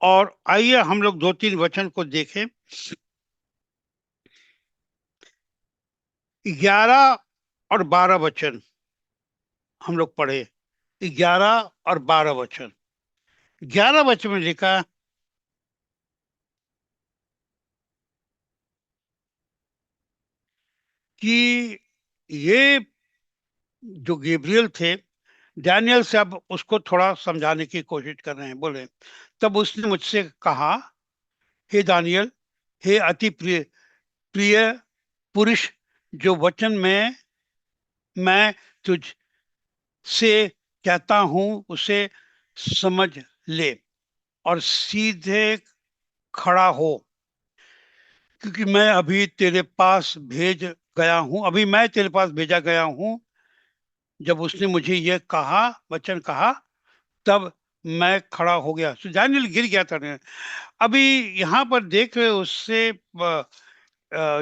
और आइए हम लोग 2-3 वचन को देखें। 11 और 12 वचन हम लोग पढ़े। 11 और 12 वचन। 11 वचन में लिखा कि ये जो गैब्रियल थे, डैनियल से अब उसको थोड़ा समझाने की कोशिश कर रहे हैं। बोले, तब उसने मुझसे कहा, हे दानियल, हे अति प्रिय प्रिय पुरुष, जो वचन में मैं तुझ से कहता हूं उसे समझ ले, और सीधे खड़ा हो, क्योंकि मैं अभी तेरे पास भेज गया हूं, अभी मैं तेरे पास भेजा गया हूं। जब उसने मुझे यह कहा, वचन कहा, तब मैं खड़ा हो गया। तो दानियल गिर गया था। अभी यहाँ पर देख रहे हो उससे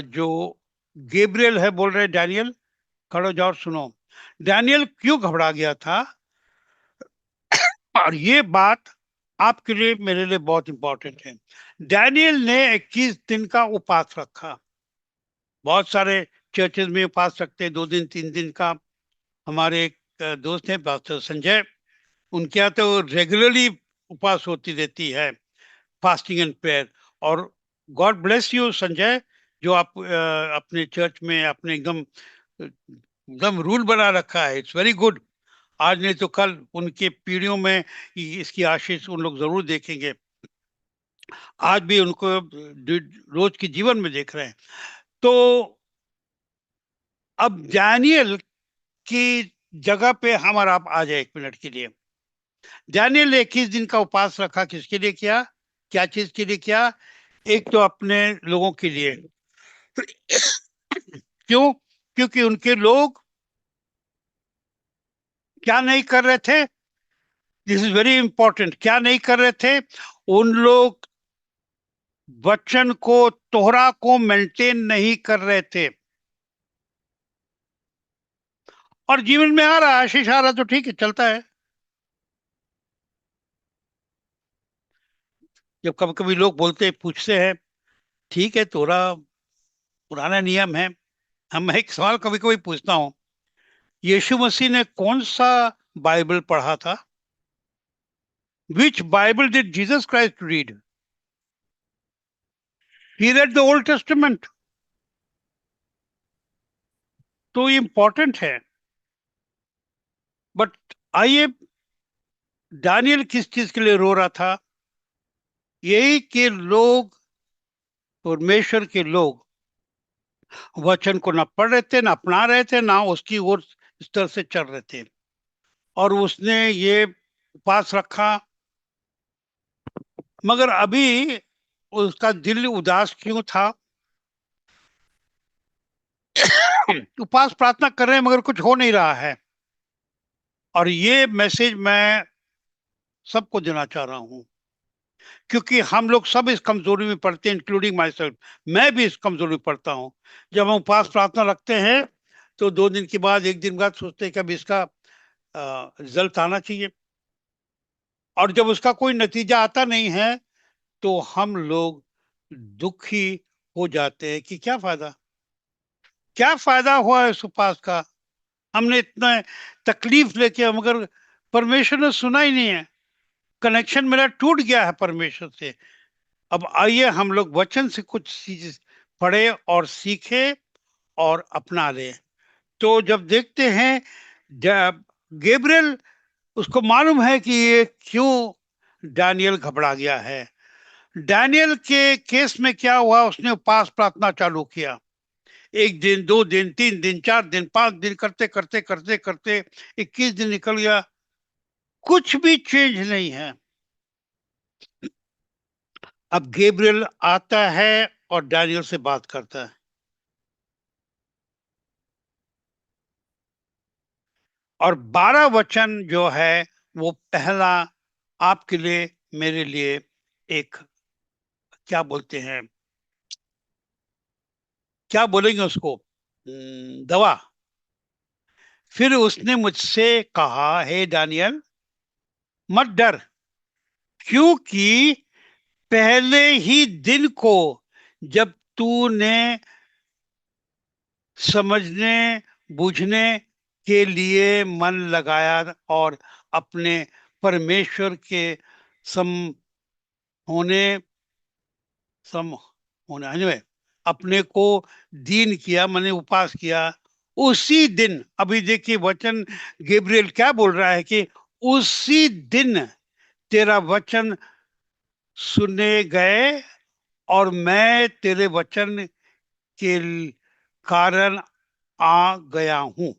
जो गैब्रियल है बोल रहे डैनियल खड़े हो जाओ और सुनो। डैनियल क्यों घबरा गया था, और ये बात आपके लिए मेरे लिए बहुत इंपॉर्टेंट है। डैनियल ने 21 दिन का उपवास रखा। बहुत सारे चर्चेज में उपवास रखते हैं 2 दिन 3 दिन का। हमारे एक दोस्त हैं पास्टर संजय, उनके यहाँ तो रेगुलरली उपवास होती रहती है, फास्टिंग एंड प्रेयर। और गॉड ब्लेस यू संजय, जो आप अपने चर्च में आपने एकदम एकदम रूल बना रखा है। It's very good. आज नहीं तो कल उनके पीढ़ियों में इसकी आशीष उन लोग जरूर देखेंगे। आज भी उनको रोज के जीवन में देख रहे हैं। तो अब डैनियल की जगह पे हम और आप आ जाए 1 मिनट के लिए। डैनियल ने 21 दिन का उपवास रखा, किसके लिए किया, क्या चीज के लिए किया? एक तो अपने लोगों के लिए। क्यों? क्योंकि उनके लोग क्या नहीं कर रहे थे? This is very important. क्या नहीं कर रहे थे? उन लोग वचन को, तोहरा को मेंटेन नहीं कर रहे थे। और जीवन में आ रहा, आशीष आ रहा तो ठीक है, चलता है। जब कभी कभी लोग बोलते पूछते हैं, ठीक है तोरा पुराना नियम है। हम एक सवाल कभी कभी पूछता हूँ, यीशु मसीह ने कौन सा बाइबल पढ़ा था? Which Bible did Jesus Christ read? He read the Old Testament. तो ये इंपॉर्टेंट है। बट आइए, दानियल किस चीज के लिए रो रहा था? यही कि लोग, परमेश्वर के लोग वचन को न पढ़ रहे थे, न अपना रहे थे, ना उसकी ओर इस तरह से चल रहे थे। और उसने ये उपास रखा। मगर अभी उसका दिल उदास क्यों था? उपास प्रार्थना कर रहे हैं मगर कुछ हो नहीं रहा है। और ये मैसेज मैं सबको देना चाह रहा हूं, क्योंकि हम लोग सब इस कमजोरी में पड़ते हैं, इंक्लूडिंग माई सेल्फ। मैं भी इस कमजोरी में पड़ता हूं। जब हम उपवास प्रार्थना रखते हैं तो 2 दिन के बाद, 1 दिन बाद सोचते हैं कि अब इसका रिजल्ट आना चाहिए। और जब उसका कोई नतीजा आता नहीं है तो हम लोग दुखी हो जाते हैं कि क्या फायदा, क्या फायदा हुआ इस उपवास का? हमने इतना तकलीफ लेके, मगर परमेश्वर ने सुना ही नहीं है। कनेक्शन मेरा टूट गया है परमेश्वर से। अब आइए हम लोग वचन से कुछ चीज पढ़े और सीखे और अपना ले। तो जब देखते हैं, जब गैब्रियल, उसको मालूम है कि ये क्यों डैनियल घबरा गया है। डैनियल के केस में क्या हुआ, उसने उपवास प्रार्थना चालू किया। 1 दिन, 2 दिन, 3 दिन, 4 दिन, 5 दिन करते करते करते करते 21 दिन निकल गया, कुछ भी चेंज नहीं है। अब गैब्रियल आता है और डैनियल से बात करता है। और 12 वचन जो है वो पहला आपके लिए, मेरे लिए एक, क्या बोलते हैं, क्या बोलेंगे उसको, दवा। फिर उसने मुझसे कहा, हे डैनियल, मत डर, क्योंकि पहले ही दिन को जब तूने समझने बूझने के लिए मन लगाया और अपने परमेश्वर के सम होने सम होने anyway, अपने को दीन किया, मैंने उपवास किया, उसी दिन, अभी देखिए वचन गैब्रियल क्या बोल रहा है कि उसी दिन तेरा वचन सुने गए और मैं तेरे वचन के कारण आ गया हूं।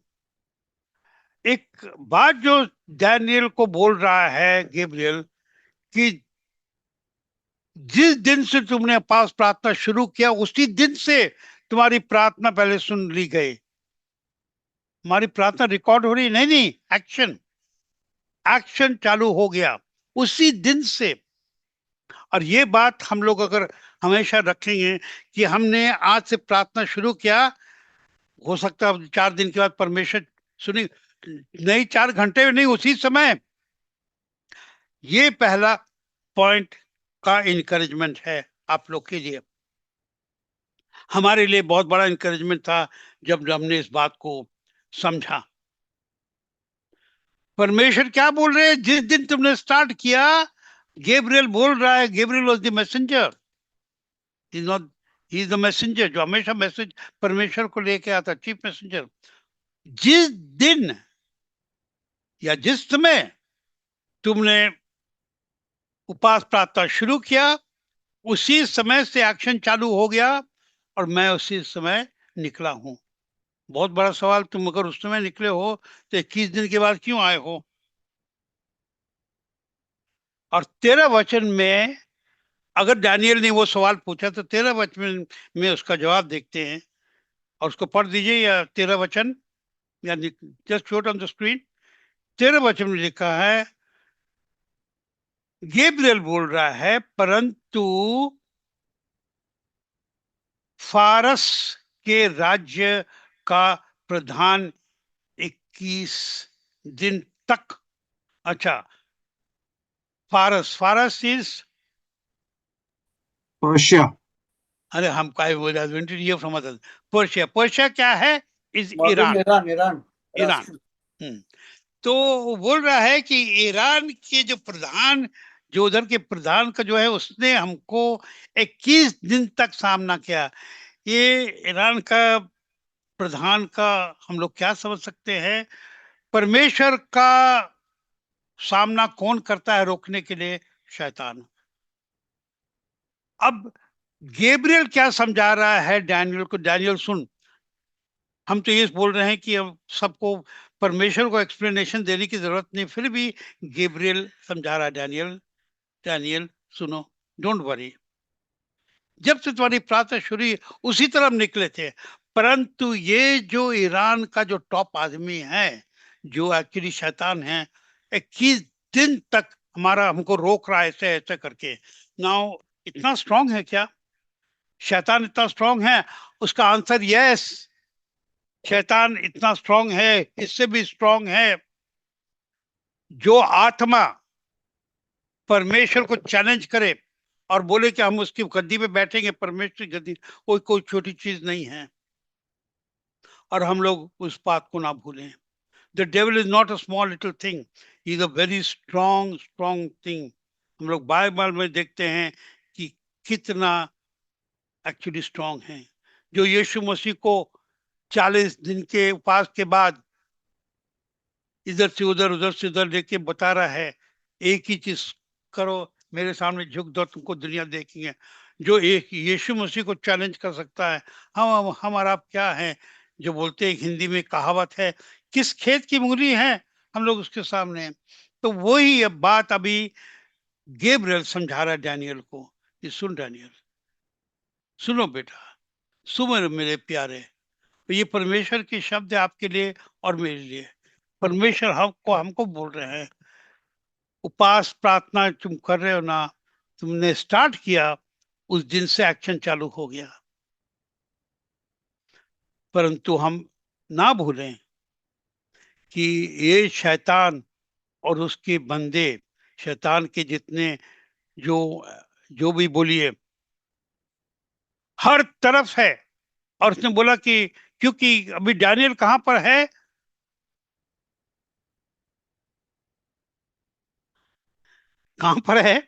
एक बात जो डैनियल को बोल रहा है गैब्रियल, कि जिस दिन से तुमने पास प्रार्थना शुरू किया उसी दिन से तुम्हारी प्रार्थना पहले सुन ली गई। हमारी प्रार्थना रिकॉर्ड हो रही नहीं, नहीं, एक्शन, एक्शन चालू हो गया उसी दिन से। और ये बात हम लोग अगर हमेशा रखेंगे कि हमने आज से प्रार्थना शुरू किया, हो सकता है 4 दिन के बाद परमेश्वर सुनी नहीं, 4 घंटे में नहीं, उसी समय। ये पहला पॉइंट का इनकरेजमेंट है आप लोग के लिए। हमारे लिए बहुत बड़ा इनकरेजमेंट था जब हमने इस बात को समझा। परमेश्वर क्या बोल रहे हैं? जिस दिन तुमने स्टार्ट किया, गैब्रियल बोल रहा है, Gabriel was the messenger, is not, he is the messenger जो हमेशा मैसेज परमेश्वर को लेके आता, चीफ मैसेंजर। जिस दिन या जिस समय तुमने उपवास प्रार्थना शुरू किया, उसी समय से एक्शन चालू हो गया, और मैं उसी समय निकला हूं। बहुत बड़ा सवाल, तुम अगर उस समय निकले हो तो 21 दिन के बाद क्यों आए हो? और 13 वचन में, अगर डैनियल ने वो सवाल पूछा तो 13 वचन में उसका जवाब देखते हैं, और उसको पढ़ दीजिए, या 13 वचन, या just show on the screen. 13 वचन में लिखा है, गैब्रियल बोल रहा है, परंतु फारस के राज्य का प्रधान 21 दिन तक। अच्छा, फारस, फारस इज, पर्शिया। अरे हम काय बोल ये समझ, पर्शिया, पर्शिया क्या है? Is modern Iran, Iran, Iran Iran. राष्ट्र। हम्म। तो वो बोल रहा है कि ईरान के जो प्रधान, जो उधर के प्रधान का जो है, उसने हमको 21 दिन तक सामना किया। ये ईरान का प्रधान का हम लोग क्या समझ सकते हैं? परमेश्वर का सामना कौन करता है रोकने के लिए? शैतान। अब गैब्रियल क्या समझा रहा है डैनियल को? डैनियल सुन, हम तो ये बोल रहे हैं कि अब सबको परमेश्वर को एक्सप्लेनेशन देने की जरूरत नहीं, फिर भी गैब्रियल समझा रहा है डैनियल। डैनियल सुनो, डोंट वरी, जब से तुम्हारी प्रार्थना शुरू हुई, उसी तरफ निकले थे। परंतु ये जो ईरान का जो टॉप आदमी है, जो एक्चुअली शैतान है, 21 दिन तक हमारा, हमको रोक रहा है ऐसे ऐसे करके। नाउ, इतना स्ट्रांग है क्या शैतान? इतना स्ट्रांग है? उसका आंसर यस, शैतान इतना स्ट्रांग है। इससे भी स्ट्रांग है जो आत्मा परमेश्वर को चैलेंज करे और बोले कि हम उसकी गद्दी पे बैठेंगे, परमेश्वर की गद्दी, कोई कोई छोटी चीज नहीं है। और हम लोग उस बात को ना भूलें। The devil is not a small little thing, he is a very strong strong thing. हम लोग बाइबल में देखते हैं कि कितना एक्चुअली स्ट्रांग है। जो यीशु मसीह को 40 दिन के उपवास के बाद इधर से उधर, उधर से उधर लेके बता रहा है, एक ही चीज करो, मेरे सामने झुक दो, तुमको दुनिया देखेंगे। जो एक यीशु मसीह को चैलेंज कर सकता है, हम और आप क्या हैं? जो बोलते हैं, हिंदी में कहावत है, किस खेत की मूली है, हम लोग उसके सामने हैं। तो वही अब बात अभी गैब्रियल समझा रहा है डैनियल को। ये सुन डैनियल, सुनो बेटा, सुनो मेरे प्यारे, ये परमेश्वर के शब्द है आपके लिए और मेरे लिए। परमेश्वर हमको हमको बोल रहे हैं, उपवास प्रार्थना तुम कर रहे हो ना, तुमने स्टार्ट किया, उस दिन से एक्शन चालू हो गया। परंतु हम ना भूलें कि ये शैतान और उसके बंदे, शैतान के जितने, जो जो भी बोलिए, हर तरफ है। और उसने बोला कि, क्योंकि अभी डैनियल कहां पर है? कहां पर है?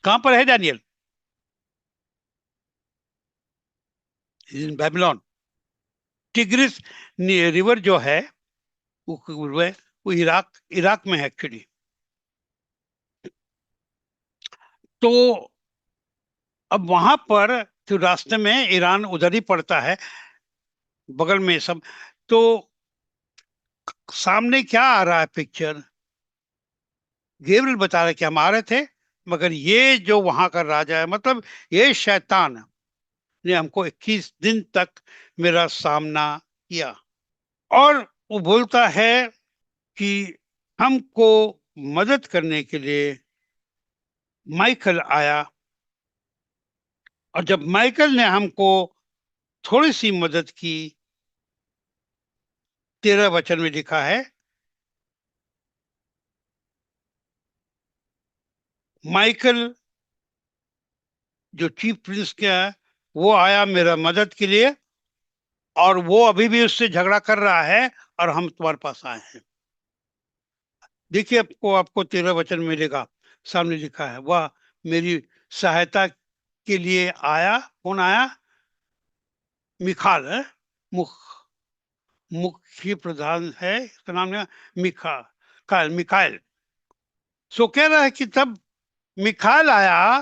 कहां पर है Daniel? In Babylon. Tigris river जो है, वो इराक, इराक में है एक्चुअली। तो अब वहां पर, तो रास्ते में ईरान उधर ही पड़ता है, बगल में सब। तो सामने क्या आ रहा है पिक्चर? गैब्रियल बता रहे कि हम आ रहे थे, मगर ये जो वहां का राजा है, मतलब ये शैतान ने हमको 21 दिन तक मेरा सामना किया। और वो बोलता है कि हमको मदद करने के लिए माइकल आया। और जब माइकल ने हमको थोड़ी सी मदद की, 13 वचन में लिखा है, माइकल जो चीफ प्रिंस का है, वो आया मेरा मदद के लिए, और वो अभी भी उससे झगड़ा कर रहा है और हम तुम्हारे पास आए हैं। देखिए, आपको आपको 13 वचन मिलेगा, सामने लिखा है, वह मेरी सहायता के लिए आया। कौन आया? मिखाल है, मुख मुख्य प्रधान है, इसका नाम है मिखा काल मिखाइल। सो कह रहा है कि तब मिखाइल आया।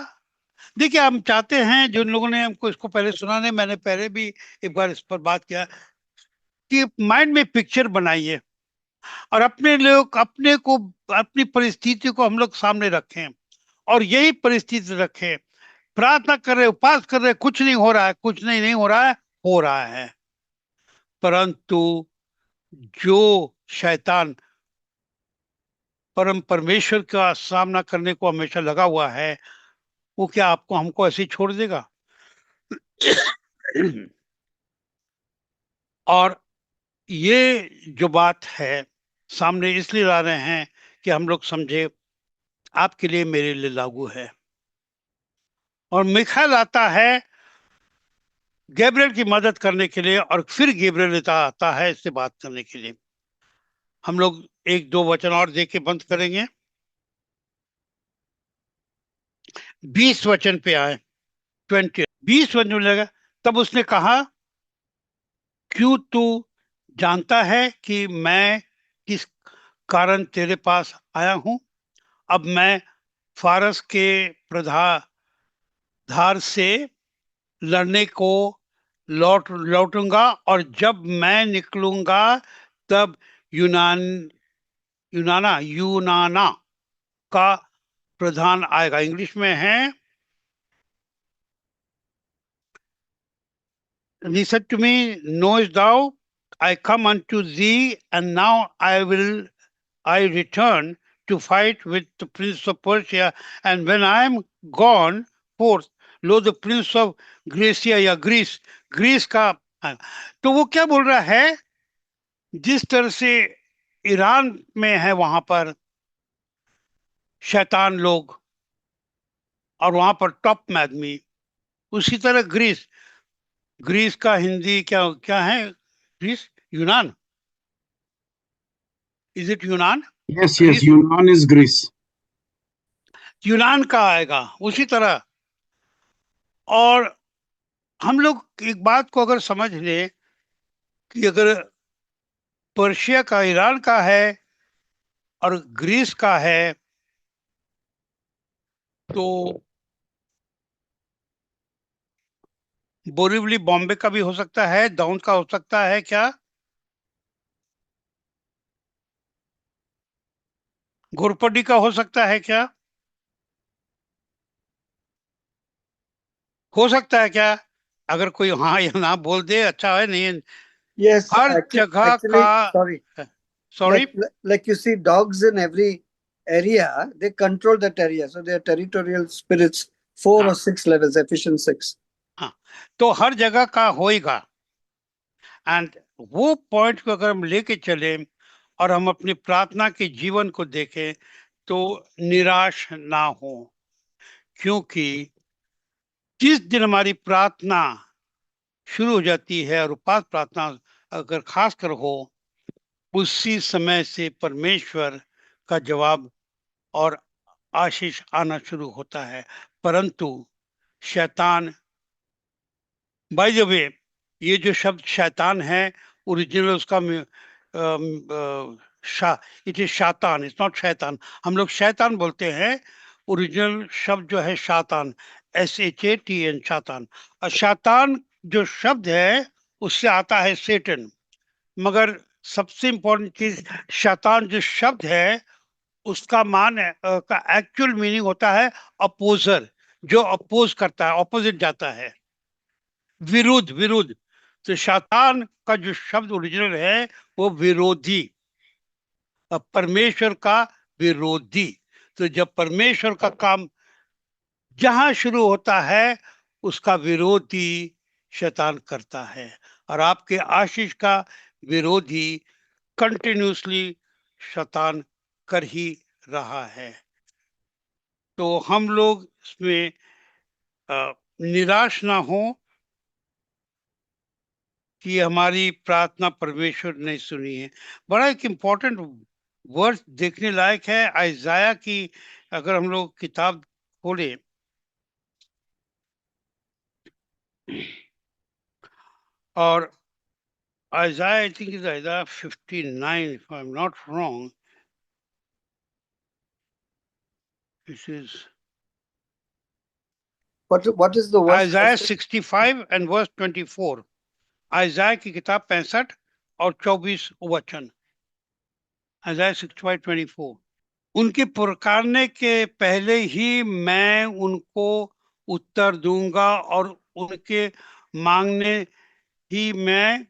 देखिए, हम चाहते हैं, जिन लोगों ने हमको इसको पहले सुना नहीं, मैंने पहले भी एक बार इस पर बात किया, कि माइंड में पिक्चर बनाइए और अपने लोग अपने को, अपनी परिस्थिति को हम लोग सामने रखें और यही परिस्थिति रखें। प्रार्थना कर रहे, उपास कर रहे, कुछ नहीं हो रहा है, कुछ नहीं हो रहा है, हो रहा है। परंतु जो शैतान परम परमेश्वर का सामना करने को हमेशा लगा हुआ है, वो क्या आपको हमको ऐसे ही छोड़ देगा? और ये जो बात है सामने इसलिए ला रहे हैं कि हम लोग समझे आपके लिए, मेरे लिए लागू है। और मिखाइल आता है गैब्रियल की मदद करने के लिए, और फिर गैब्रियल आता है इससे बात करने के लिए। हम लोग एक दो वचन और देख के बंद करेंगे। 20 वचन पे आए, 20 वचन में लगा। तब उसने कहा, क्यों तू जानता है कि मैं किस कारण तेरे पास आया हूं? अब मैं फारस के प्रधार धार से लड़ने को लौटूंगा, और जब मैं निकलूंगा तब यूनान यूनाना का प्रधान आएगा। इंग्लिश में है, he said to me, knowest thou, I come unto thee, and now I return to fight with the prince of Persia, and when I am gone forth, lo the prince of Gracia या ग्रीस का। तो वो क्या बोल रहा है? जिस तरह से ईरान में है वहां पर शैतान लोग और वहां पर टॉप में आदमी, उसी तरह ग्रीस, ग्रीस का हिंदी क्या क्या है? ग्रीस, यूनान, इज इट यूनान? Yes, yes, Greece, Yunnan is Greece. यूनान का आएगा उसी तरह। और हम लोग एक बात को अगर समझ लें कि अगर पर्शिया का, ईरान का है और ग्रीस का है, तो बोरीवली बॉम्बे का भी हो सकता है, दाउद का हो सकता है क्या? घोरपड़ी का हो सकता है क्या? हो सकता है क्या? अगर कोई हाँ या ना बोल दे, अच्छा है। नहीं, Yes, हर जगह का। actually, sorry. Sorry, Like you see, dogs in every area, they control that area. So they are territorial spirits, 4 or 6 levels, Ephesians 6. हाँ, तो हर जगह का होएगा। एंड वो पॉइंट को अगर हम लेके चले और हम अपनी प्रार्थना के जीवन को देखें, तो निराश ना हो, क्योंकि जिस दिन हमारी प्रार्थना शुरू हो जाती है और उपास प्रार्थना अगर खास कर हो, उसी समय से परमेश्वर का जवाब और आशीष आना शुरू होता है। परंतु शैतान, बाय द वे, ये जो शब्द शैतान है, ओरिजिनल उसका इट इज शातान, इट्स नॉट शैतान। हम लोग शैतान बोलते हैं, ओरिजिनल शब्द जो है शातान, SHATN, शातान। और शातान जो शब्द है उससे आता है सेटन। मगर सबसे इंपॉर्टेंट चीज, शैतान जो शब्द है उसका मान है, का एक्चुअल मीनिंग होता है अपोजर, जो अपोज करता है, ऑपोजिट जाता है, विरुद्ध विरुद्ध। तो शैतान का जो शब्द ओरिजिनल है वो विरोधी, परमेश्वर का विरोधी। तो जब परमेश्वर का काम जहां शुरू होता है, उसका विरोधी शैतान करता है। और आपके आशीष का विरोधी कंटिन्यूसली शैतान कर ही रहा है। तो हम लोग इसमें निराश ना हो, कि हमारी प्रार्थना परमेश्वर ने सुनी है। बड़ा एक इम्पोर्टेंट वर्ड देखने लायक है आइजाया की। अगर हम लोग किताब खोले और Isaiah, I think is Isaiah 59 if I am not wrong, this is What is the verse, Isaiah Pastor? 65 and verse 24। Isaiah की किताब 65 और 24 वचन। आइजाया 65:24। उनके पुकारने के पहले ही मैं उनको उत्तर दूंगा और उनके मांगने ही मैं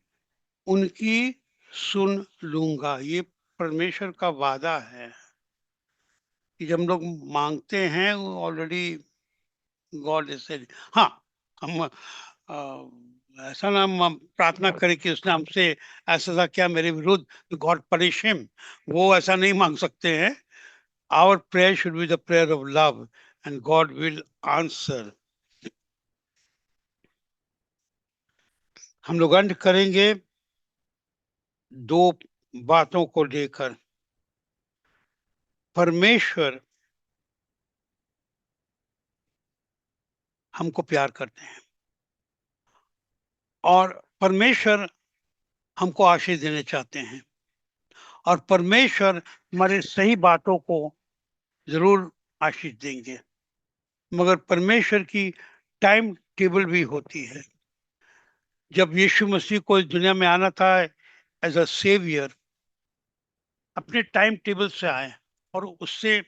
उनकी सुन लूंगा। ये परमेश्वर का वादा है कि जब हम लोग मांगते हैं वो ऑलरेडी गॉड इज सेड। हाँ, हम ऐसा ना हम प्रार्थना करें कि उसने हमसे ऐसा किया मेरे विरुद्ध, गॉड पनिश हिम, वो ऐसा नहीं मांग सकते हैं। Our prayer should be the prayer of love and God will answer. हम लोग अंत करेंगे दो बातों को लेकर। परमेश्वर हमको प्यार करते हैं और परमेश्वर हमको आशीष देने चाहते हैं और परमेश्वर हमारे सही बातों को जरूर आशीष देंगे, मगर परमेश्वर की टाइम टेबल भी होती है। जब यीशु मसीह को इस दुनिया में आना था एज अ सेवियर, अपने टाइम टेबल से आए और उससे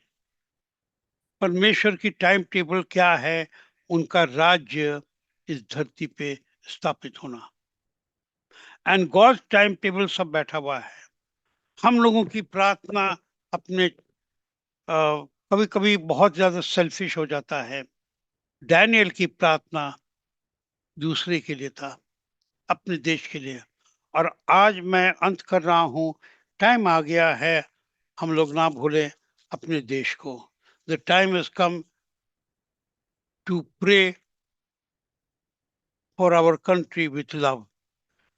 परमेश्वर की टाइम टेबल क्या है, उनका राज्य इस धरती पे स्थापित होना। एंड गॉड टाइम टेबल सब बैठा हुआ है। हम लोगों की प्रार्थना अपने कभी कभी बहुत ज्यादा सेल्फिश हो जाता है। डैनियल की प्रार्थना दूसरे के लिए था, अपने देश के लिए। और आज मैं अंत कर रहा हूं, टाइम आ गया है हम लोग ना भूलें अपने देश को। The time has come to pray for our country with love.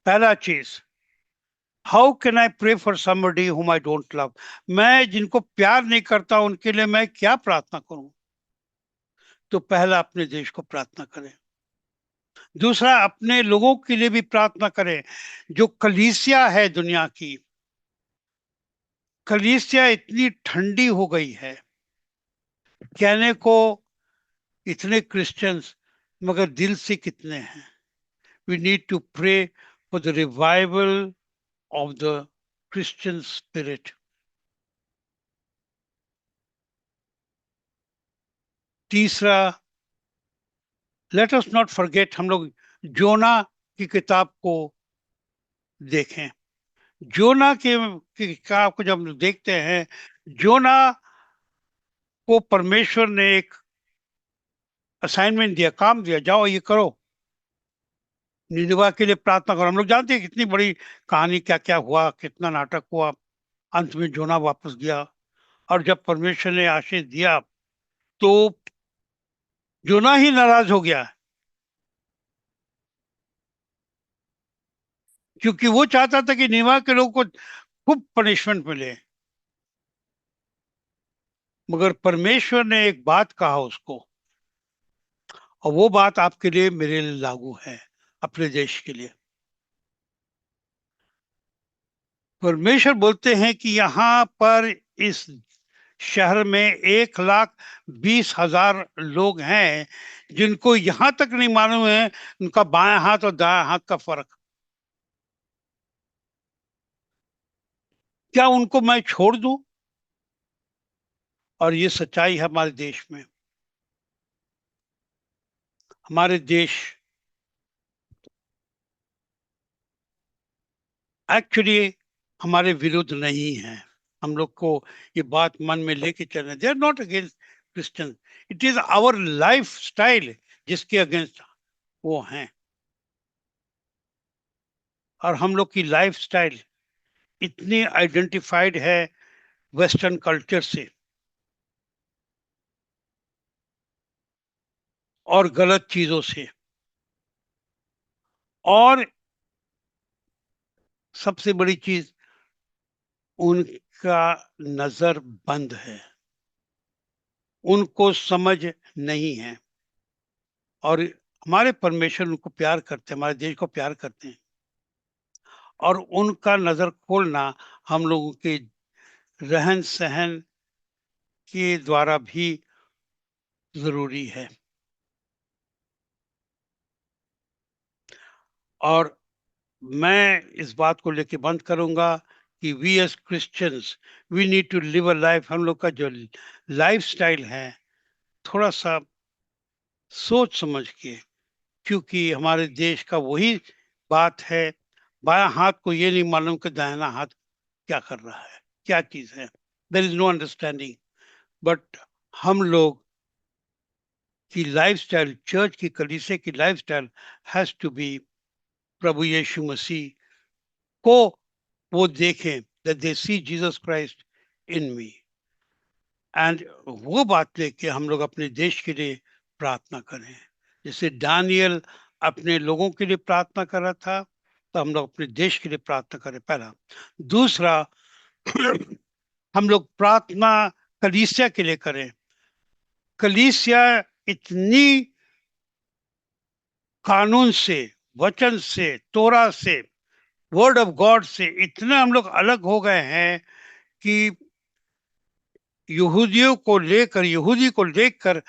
पहला चीज, how can I pray for somebody whom I don't love. मैं जिनको प्यार नहीं करता उनके लिए मैं क्या प्रार्थना करूं। तो पहला अपने देश को प्रार्थना करें। दूसरा, अपने लोगों के लिए भी प्रार्थना करें। जो कलीसिया है दुनिया की, कलीसिया इतनी ठंडी हो गई है, कहने को इतने क्रिश्चियंस मगर दिल से कितने हैं। We need to pray for the revival of the Christian spirit. तीसरा, लेट अस नॉट फॉरगेट, हम लोग जोना की किताब को देखें। जोना की किताब को जब हम लोग देखते हैं, जोना को परमेश्वर ने एक असाइनमेंट दिया, काम दिया, जाओ ये करो, निनिवा के लिए प्रार्थना करो। हम लोग जानते हैं कितनी बड़ी कहानी, क्या क्या हुआ, कितना नाटक हुआ। अंत में जोना वापस गया और जब परमेश्वर ने आशीष दिया तो जोना ही नाराज हो गया, क्योंकि वो चाहता था कि निनिवा के लोगों को खूब पनिशमेंट मिले। मगर परमेश्वर ने एक बात कहा उसको, और वो बात आपके लिए मेरे लिए लागू है, अपने देश के लिए। परमेश्वर बोलते हैं कि यहाँ पर इस शहर में 1,20,000 लोग हैं जिनको यहां तक नहीं मालूम है उनका बाएं हाथ और दाएं हाथ का फर्क। क्या उनको मैं छोड़ दूं? और ये सच्चाई है हमारे देश में। हमारे देश एक्चुअली हमारे विरुद्ध नहीं है। हम लोग को ये बात मन में लेके चलना, they are not against Christian, it is our life style जिसके अगेंस्ट वो हैं। और हम लोग की लाइफ स्टाइल इतनी आइडेंटिफाइड है वेस्टर्न कल्चर से और गलत चीजों से। और सबसे बड़ी चीज, उनका नजर बंद है, उनको समझ नहीं है। और हमारे परमेश्वर उनको प्यार करते हैं, हमारे देश को प्यार करते हैं, और उनका नजर खोलना हम लोगों के रहन सहन के द्वारा भी जरूरी है। और मैं इस बात को लेके बंद करूंगा कि we as Christians, we need to live a life, हम लोग का जो लाइफ स्टाइल है थोड़ा सा सोच समझ के, क्योंकि हमारे देश का वही बात है, बायां हाथ को ये नहीं मालूम कि दाहिना हाथ क्या कर रहा है, क्या चीज है, there is no understanding. But हम लोग की लाइफस्टाइल, चर्च की, कलीसिया की लाइफस्टाइल हैज टू बी प्रभु यीशु मसीह को वो देखें, that they see Jesus Christ in me. And वो बात लेके हम लोग अपने देश के लिए प्रार्थना करें, जैसे दानियल अपने लोगों के लिए प्रार्थना कर रहा था, तो हम लोग अपने देश के लिए प्रार्थना करें, पहला। दूसरा, हम लोग प्रार्थना कलीसिया के लिए करें। कलीसिया इतनी कानून से, वचन से, तोरा से, वर्ड ऑफ गॉड से इतने हम लोग अलग हो गए हैं कि यहूदियों को लेकर, यहूदी को देखकर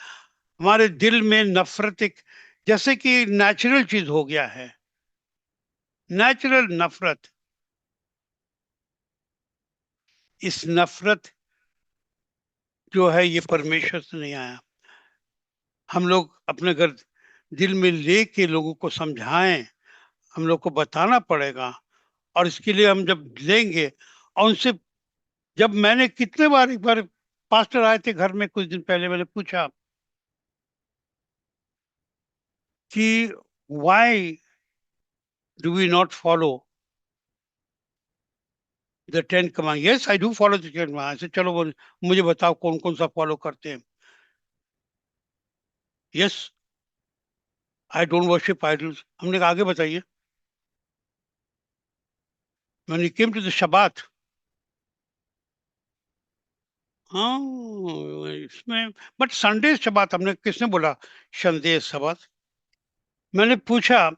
हमारे दिल में नफरत, एक जैसे कि नेचुरल चीज हो गया है, नेचुरल नफरत। इस नफरत जो है ये परमेश्वर से नहीं आया। हम लोग अपने घर दिल में लेके लोगों को समझाएं, हम लोग को बताना पड़ेगा। और इसके लिए हम जब लेंगे और उनसे, जब मैंने कितने बार, एक बार पास्टर आए थे घर में कुछ दिन पहले, मैंने पूछा कि why do we not follow the 10 command. Yes, I do follow the 10 command. ऐसे चलो मुझे बताओ कौन कौन सा फॉलो करते हैं। Yes, I don't worship idols. हमने कहा आगे बताइए। When it came to the Shabbat, हाँ इसमें, बट संडे शबात हमने, किसने बोला संडे शबात? मैंने पूछा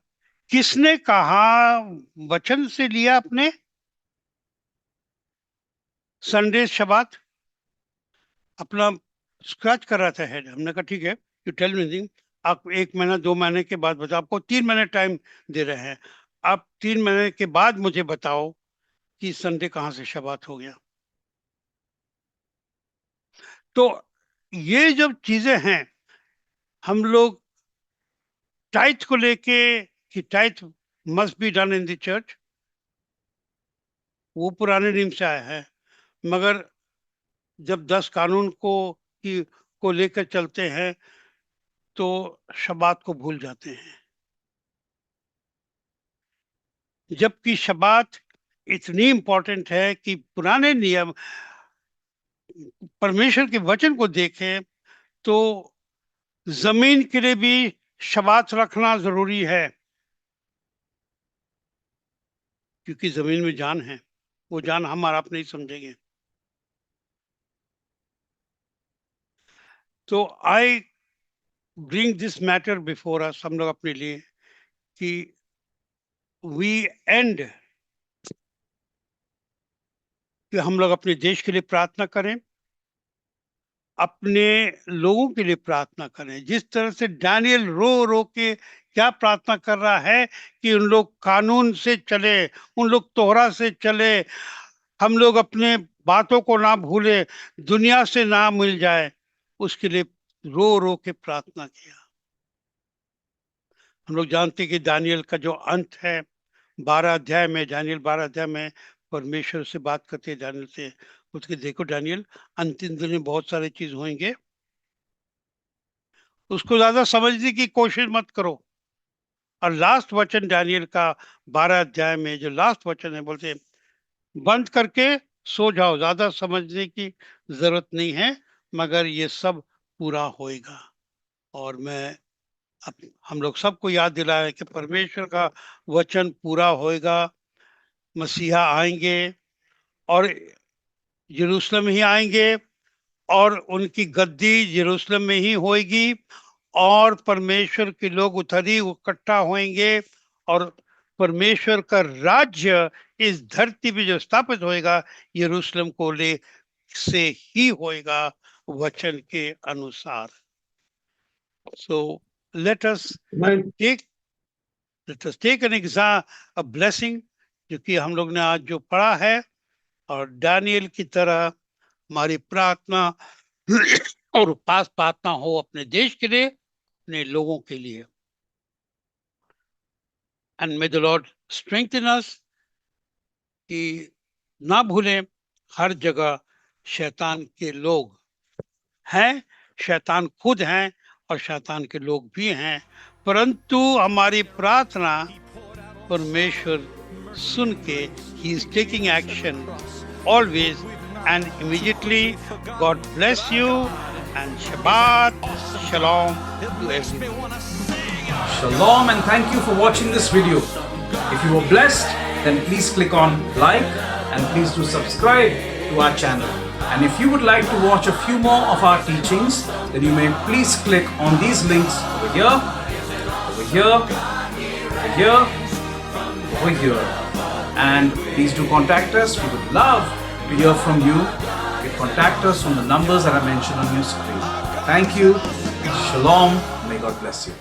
किसने कहा, वचन से लिया आपने संडे शबात? अपना स्क्रैच कर रहा था हेड। हमने कहा ठीक है, यू टेल मी थिंग, आप 1 महीना 2 महीने के बाद बताओ, आपको 3 महीने टाइम दे रहे हैं, आप 3 महीने के बाद मुझे बताओ कि संडे कहाँ से शबात हो गया। तो ये जब चीजें हैं, हम लोग टाइथ को लेके कि tithe must be done in the church, वो पुराने नियम से आया है। मगर जब 10 कानून को लेकर चलते हैं तो शबात को भूल जाते हैं, जबकि शबात इतनी इंपॉर्टेंट है कि पुराने नियम, परमेश्वर के वचन को देखें तो जमीन के लिए भी शबात रखना जरूरी है, क्योंकि जमीन में जान है, वो जान हम और आप नहीं समझेंगे। तो I bring this matter before us, हम लोग अपने लिए, कि वी एंड, कि हम लोग अपने देश के लिए प्रार्थना करें, अपने लोगों के लिए प्रार्थना करें। जिस तरह से डैनियल रो रो के क्या प्रार्थना कर रहा है कि उन लोग कानून से चले, उन लोग तोहरा से चले, हम लोग अपने बातों को ना भूले, दुनिया से ना मिल जाए, उसके लिए रो रो के प्रार्थना किया। हम लोग जानते हैं कि दानियल का जो अंत है, 12 अध्याय में, दानियल 12 अध्याय में परमेश्वर से बात करते हैं दानियल से, उसके देखो दानियल, अंतिम दिन में बहुत सारी चीज होंगे, उसको ज्यादा समझने की कोशिश मत करो। और लास्ट वचन दानियल का 12 अध्याय में जो लास्ट वचन है, बोलते हैं, बंद करके सो जाओ, ज्यादा समझने की जरूरत नहीं है, मगर ये सब पूरा होएगा। और मैं हम लोग सबको याद दिलाया कि परमेश्वर का वचन पूरा होएगा, मसीहा आएंगे और यरूशलेम ही आएंगे और उनकी गद्दी यरूशलेम में ही होएगी और परमेश्वर के लोग उधर ही इकट्ठा होंगे और परमेश्वर का राज्य इस धरती पे जो स्थापित होएगा यरूशलेम को ले से ही होएगा वचन के अनुसार. So let us take an exam, a blessing, जो कि हम लोग ने आज जो पढ़ा है, और दानियल की तरह हमारी प्रार्थना और उपास प्रार्थना हो अपने देश के लिए, अपने लोगों के लिए. And may the Lord strengthen us कि ना भूलें हर जगह शैतान के लोग हैं, शैतान खुद हैं और शैतान के लोग भी हैं, परंतु हमारी प्रार्थना परमेश्वर सुन के he is taking action always and immediately. God bless you and Shabbat Shalom to everyone. Shalom and thank you for watching this video. If you were blessed, then please click on like and please do subscribe to our channel. And if you would like to watch a few more of our teachings, then you may please click on these links over here, over here, over here, over here. And please do contact us. We would love to hear from you. You can contact us on the numbers that are mentioned on your screen. Thank you. Shalom. May God bless you.